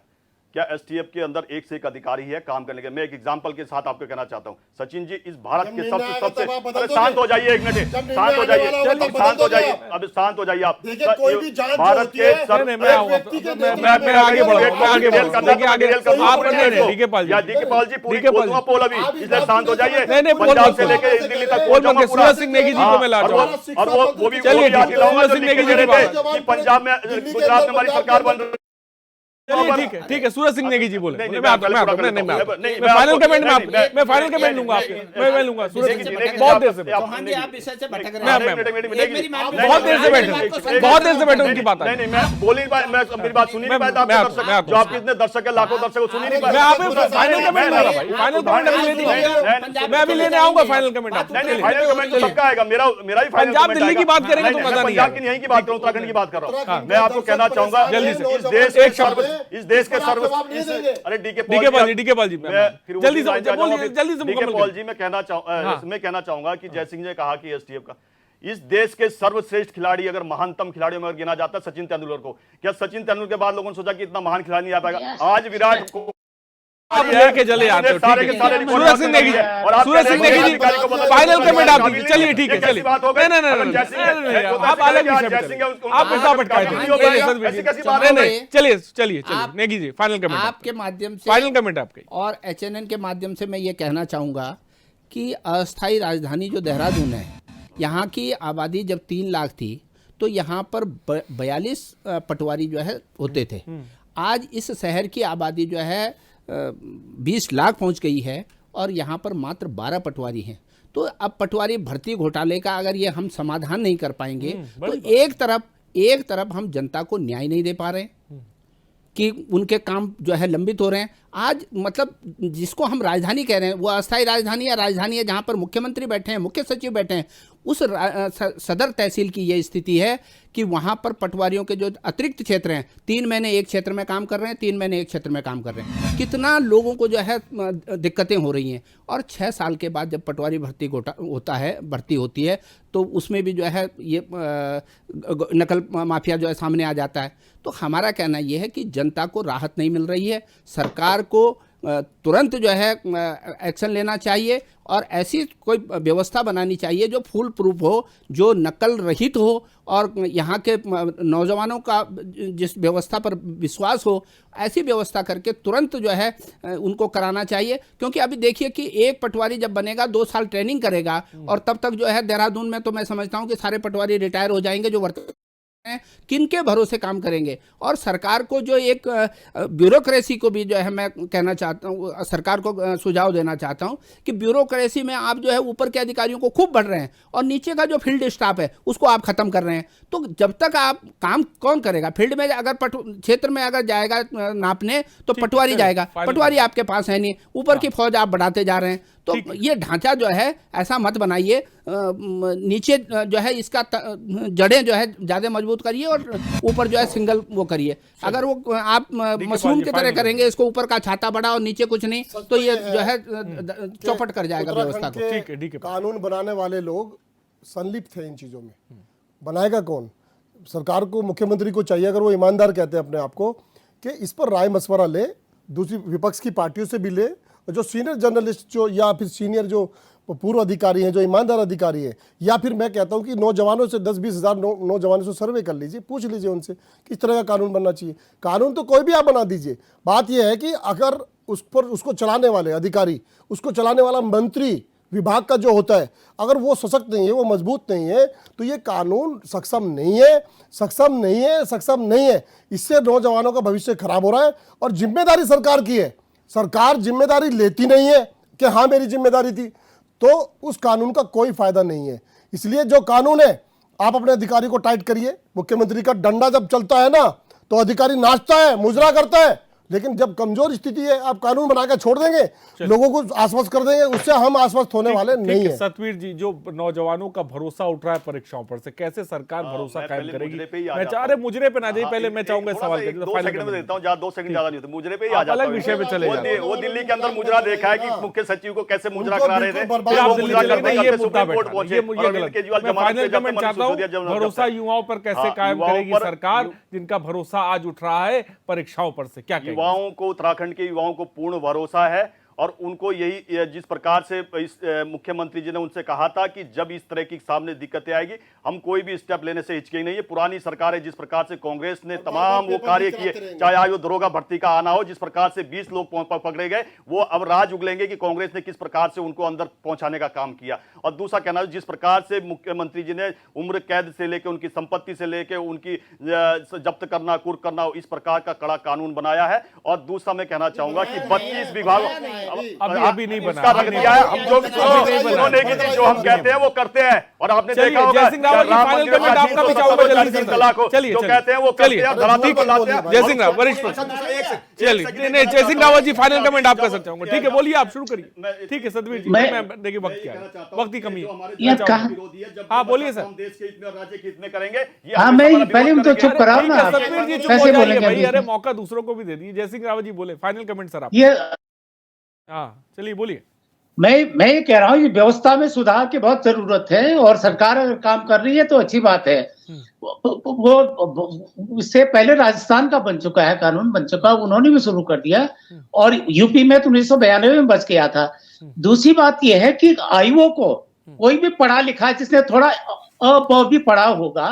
क्या एसटीएफ के अंदर एक से एक अधिकारी है काम करने के? मैं एक एग्जांपल के साथ आपको कहना चाहता हूं, सचिन जी, इस भारत के सबसे अरे शांत हो जाइए, एक मिनट शांत हो जाइए, शांत हो जाइए, अब शांत हो जाइए आप। भारत के मैं आगे डीके पाल जी पूरी बोलूंगा पोल अभी, इसलिए शांत हो जाइए। नहीं, पंजाब से लेकर दिल्ली तक सूरज सिंह नेगी जी को मैं ला और वो भी सूरज सिंह नेगी जी कि पंजाब में गुजरात में हमारी सरकार बन रही है। ठीक है, सूरज सिंह नेगी जी बोले। मैं फाइनल कमेंट लूंगा आपके, मैं लूंगा सूरज सिंह। बहुत देर से चौहान जी आप विषय से भटक रहे हैं। बहुत देर से बैठे उनकी बात। नहीं मैं बोल नहीं पाया, मैं मेरी बात सुनी नहीं पाया। जो आपके इतने दर्शक है, लाखों दर्शक को सुनी नहीं मैं पाया। आप फाइनल कमेंट ला रहा भाई, फाइनल कमेंट मैं अभी लेने आऊंगा फाइनल कमेंट। फाइनल कमेंट तो सबका आएगा, मेरा भी फाइनल पंजाब दिल्ली की बात करेंगे तो मजा नहीं पंजाब की नहीं की बात करूं, उत्तराखंड की बात कर रहा हूं। मैं आपको कहना चाहूंगा जल्दी से इस देश के सर्व अरे डीके पाल जी जल्दी से डीके पॉल जी, मैं कहना चाहूंगा कि जय सिंह ने कहा कि एसटीएफ का इस देश के सर्वश्रेष्ठ खिलाड़ी, अगर महानतम खिलाड़ियों में गिना जाता है सचिन तेंदुलकर को, क्या सचिन तेंदुलकर के बाद लोगों ने सोचा कि इतना महान खिलाड़ी नहीं आ पाएगा? आज विराट को आप लेके चले आते हो। सूरज सिंह नेगी जी फाइनल कमेंट आप दीजिए। चलिए ठीक है, चलिए नहीं आप अलग विषय पे आप मुद्दा भटकाए थे। चलिए नेगी जी फाइनल कमेंट आपके माध्यम से, फाइनल कमेंट आपके और एचएनएन के माध्यम से मैं ये कहना चाहूँगा कि अस्थायी राजधानी जो देहरादून है, यहाँ की आबादी जब 3 लाख थी तो यहाँ पर 42 पटवारी जो है होते थे। आज इस शहर की आबादी जो है 20 लाख पहुंच गई है और यहाँ पर मात्र 12 पटवारी हैं। तो अब पटवारी भर्ती घोटाले का अगर ये हम समाधान नहीं कर पाएंगे तो एक तरफ हम जनता को न्याय नहीं दे पा रहे हैं कि उनके काम जो है लंबित हो रहे हैं। आज मतलब जिसको हम राजधानी कह रहे हैं वो अस्थायी राजधानी या राजधानी है जहाँ पर मुख्यमंत्री बैठे हैं, मुख्य सचिव बैठे हैं। उस सदर तहसील की ये स्थिति है कि वहाँ पर पटवारियों के जो अतिरिक्त क्षेत्र हैं, 3 महीने एक क्षेत्र में काम कर रहे हैं, 3 महीने एक क्षेत्र में काम कर रहे हैं। कितना लोगों को जो है दिक्कतें हो रही हैं। और 6 साल के बाद जब पटवारी भर्ती होती है तो उसमें भी जो है ये नकल माफिया जो है सामने आ जाता है। तो हमारा कहना ये है कि जनता को राहत नहीं मिल रही है, सरकार को तुरंत जो है एक्शन लेना चाहिए और ऐसी कोई व्यवस्था बनानी चाहिए जो फुल प्रूफ हो, जो नकल रहित हो और यहाँ के नौजवानों का जिस व्यवस्था पर विश्वास हो, ऐसी व्यवस्था करके तुरंत जो है उनको कराना चाहिए। क्योंकि अभी देखिए कि एक पटवारी जब बनेगा 2 साल ट्रेनिंग करेगा और तब तक जो है देहरादून में तो मैं समझता हूँ कि सारे पटवारी रिटायर हो जाएंगे जो वर्तमान किनके भरोसे काम करेंगे। और सरकार को जो एक ब्यूरोक्रेसी को भी जो है मैं कहना चाहता हूँ, सरकार को सुझाव देना चाहता हूँ कि ब्यूरोक्रेसी में आप जो है ऊपर के अधिकारियों को खूब बढ़ रहे हैं और नीचे का जो फील्ड स्टाफ है उसको आप खत्म कर रहे हैं। तो जब तक आप काम कौन करेगा? फील्ड में अगर क्षेत्र में अगर जाएगा नापने तो पटवारी जाएगा, पटवारी आपके पास है नहीं, ऊपर की फौज आप बढ़ाते जा रहे हैं। तो ये ढांचा जो है ऐसा मत बनाइए, नीचे जो है इसका जड़ें जो है ज़्यादा मजबूत करिए और ऊपर जो है सिंगल वो करिए। अगर वो आप मशरूम की तरह करेंगे, इसको ऊपर का छाता बड़ा और नीचे कुछ नहीं, तो ये जो है चौपट कर जाएगा व्यवस्था को। ठीक है। कानून बनाने वाले लोग संलिप्त थे इन चीज़ों में, बनाएगा कौन? सरकार को, मुख्यमंत्री को चाहिए, अगर वो ईमानदार कहते हैं अपने आप को, कि इस पर राय मशवरा ले, दूसरी विपक्ष की पार्टियों से भी ले, जो सीनियर जर्नलिस्ट जो या फिर सीनियर जो पूर्व अधिकारी हैं, जो ईमानदार अधिकारी हैं, या फिर मैं कहता हूं कि नौजवानों से 10-20 हज़ार नौजवानों से सर्वे कर लीजिए, पूछ लीजिए उनसे किस तरह का कानून बनना चाहिए। कानून तो कोई भी आप बना दीजिए, बात यह है कि अगर उस पर उसको चलाने वाले अधिकारी, उसको चलाने वाला मंत्री विभाग का जो होता है, अगर वो सशक्त नहीं है, वो मजबूत नहीं है, तो ये कानून सक्षम नहीं है। इससे नौजवानों का भविष्य खराब हो रहा है और जिम्मेदारी सरकार की है। सरकार जिम्मेदारी लेती नहीं है कि हाँ मेरी जिम्मेदारी थी, तो उस कानून का कोई फायदा नहीं है। इसलिए जो कानून है आप अपने अधिकारी को टाइट करिए। मुख्यमंत्री का डंडा जब चलता है ना तो अधिकारी नाचता है, मुजरा करता है, लेकिन जब कमजोर स्थिति है आप कानून बनाकर छोड़ देंगे, लोगों को आश्वस्त कर देंगे, उससे हम आश्वस्त होने वाले नहीं है। सतवीर जी, जो नौजवानों का भरोसा उठ रहा है परीक्षाओं पर से, कैसे सरकार भरोसा कायम करेगी? अरे मुजरे पे ना जाइए, पहले मैं चाहूंगा सवाल करिए। 2 सेकंड में देता हूं, 2 सेकंड ज्यादा नहीं होते, मुजरे पे ही आ जाता अलग विषय पे चले जाते। वो दिल्ली के अंदर मुजरा देखा है कि मुख्य सचिव को कैसे मुजरा करा रहे थे, फाइनल कमेंट चाहता हूं, भरोसा युवाओं पर कैसे कायम करेगी सरकार, जिनका भरोसा आज उठ रहा है परीक्षाओं पर से, क्या कहेंगे? युवाओं को, उत्तराखंड के युवाओं को पूर्ण भरोसा है और उनको यही, जिस प्रकार से मुख्यमंत्री जी ने उनसे कहा था कि जब इस तरह की सामने दिक्कतें आएगी हम कोई भी स्टेप लेने से हिचके नहीं है। पुरानी सरकार है, जिस प्रकार से कांग्रेस ने तमाम वो कार्य किए, चाहे आयु दरोगा भर्ती का आना हो, जिस प्रकार से 20 लोग पकड़े गए, वो अब राज उगलेंगे कि कांग्रेस ने किस प्रकार से उनको अंदर पहुंचाने का काम किया। और दूसरा कहना, जिस प्रकार से मुख्यमंत्री जी ने उम्र कैद से लेकर उनकी संपत्ति से लेकर उनकी जब्त करना, कुर्क करना, इस प्रकार का कड़ा कानून बनाया है। और दूसरा मैं कहना चाहूंगा कि 32 विभागों अभी नहीं बना, इसका रख दिया है। हम जो हम कहते हैं वो करते हैं। और आपने देखा होगा जय सिंह रावत जी, फाइनल कमेंट आपका भी चाहूंगा जल्दी से। चलिए जो कहते हैं वो करते हैं, धरातल पर लाते हैं। जय सिंह रावत वरिष्ठ, चलिए नहीं, जय सिंह रावत जी फाइनल कमेंट आपका सकता हूँ। ठीक है, बोलिए, आप शुरू करिए। ठीक है सतवीर जी, मैं देखिए वक्त क्या है, वक्त की कमी है। हाँ बोलिए सर। देश के हित में और राज्य के हित में करेंगे। हाँ, मैं पहले उनको चुप कराओ ना, सतवीर जी चुप कैसे हो जाइए बोलेंगे भाई, अभी? अरे मौका दूसरों को भी दे दीजिए। जय सिंह रावत जी बोले, फाइनल कमेंट सर आप। ये हाँ चलिए बोलिए। मैं ये कह रहा हूँ कि व्यवस्था में सुधार की बहुत जरूरत है और सरकार अगर काम कर रही है तो अच्छी बात है। वो इससे पहले राजस्थान का बन चुका है, कानून बन चुका, उन्होंने भी शुरू कर दिया और यूपी में तो 1992 में बच गया था। दूसरी बात यह है कि आईओ को कोई भी पढ़ा लिखा जिसने थोड़ा भी पढ़ा होगा,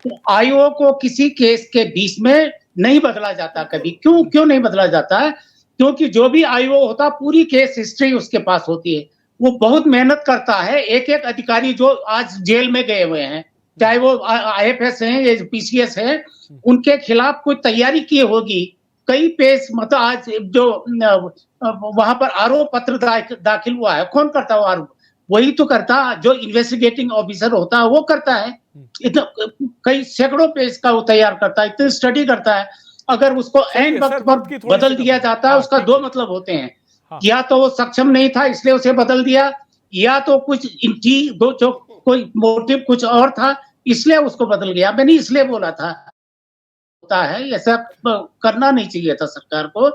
तो आईओ को किसी केस के बीच में नहीं बदला जाता कभी। क्यों नहीं बदला जाता है? क्योंकि जो भी आईओ होता, पूरी केस हिस्ट्री उसके पास होती है। वो बहुत मेहनत करता है। एक एक अधिकारी जो आज जेल में गए हुए हैं, चाहे वो आईएफएस हैं या पीसीएस है, उनके खिलाफ कोई तैयारी की होगी। कई पेज मतलब आज जो वहां पर आरोप पत्र दाखिल हुआ है, कौन करता है आरोप? वही तो करता, जो इन्वेस्टिगेटिंग ऑफिसर होता है वो करता है। इतना कई सैकड़ों पेज का वो तैयार करता है, इतनी स्टडी करता है। अगर उसको एन वक्त पर बदल दिया जाता है, उसका दो मतलब होते हैं। या तो वो सक्षम नहीं था इसलिए उसे बदल दिया, या तो कुछ जो कोई मोटिव कुछ और था इसलिए उसको बदल गया। मैंने इसलिए बोला था, होता है ऐसा करना नहीं चाहिए था सरकार को।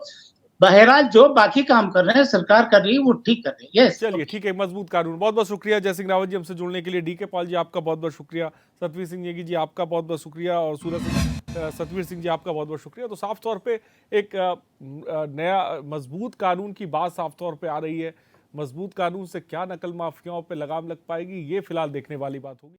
बहरहाल जो बाकी काम कर रहे हैं सरकार कर रही है वो ठीक कर रही है। यस, चलिए ठीक है, मजबूत कानून। बहुत बहुत शुक्रिया जय सिंह रावत जी हमसे जुड़ने के लिए। डीके पॉल जी आपका बहुत बहुत शुक्रिया। सतवीर सिंह नेगी जी आपका बहुत बहुत शुक्रिया। और सतवीर सिंह जी आपका बहुत बहुत शुक्रिया। तो साफ तौर पे एक नया मजबूत कानून की बात साफ तौर पे आ रही है। मजबूत कानून से क्या नकल माफियाओं पे लगाम लग पाएगी, ये फिलहाल देखने वाली बात होगी।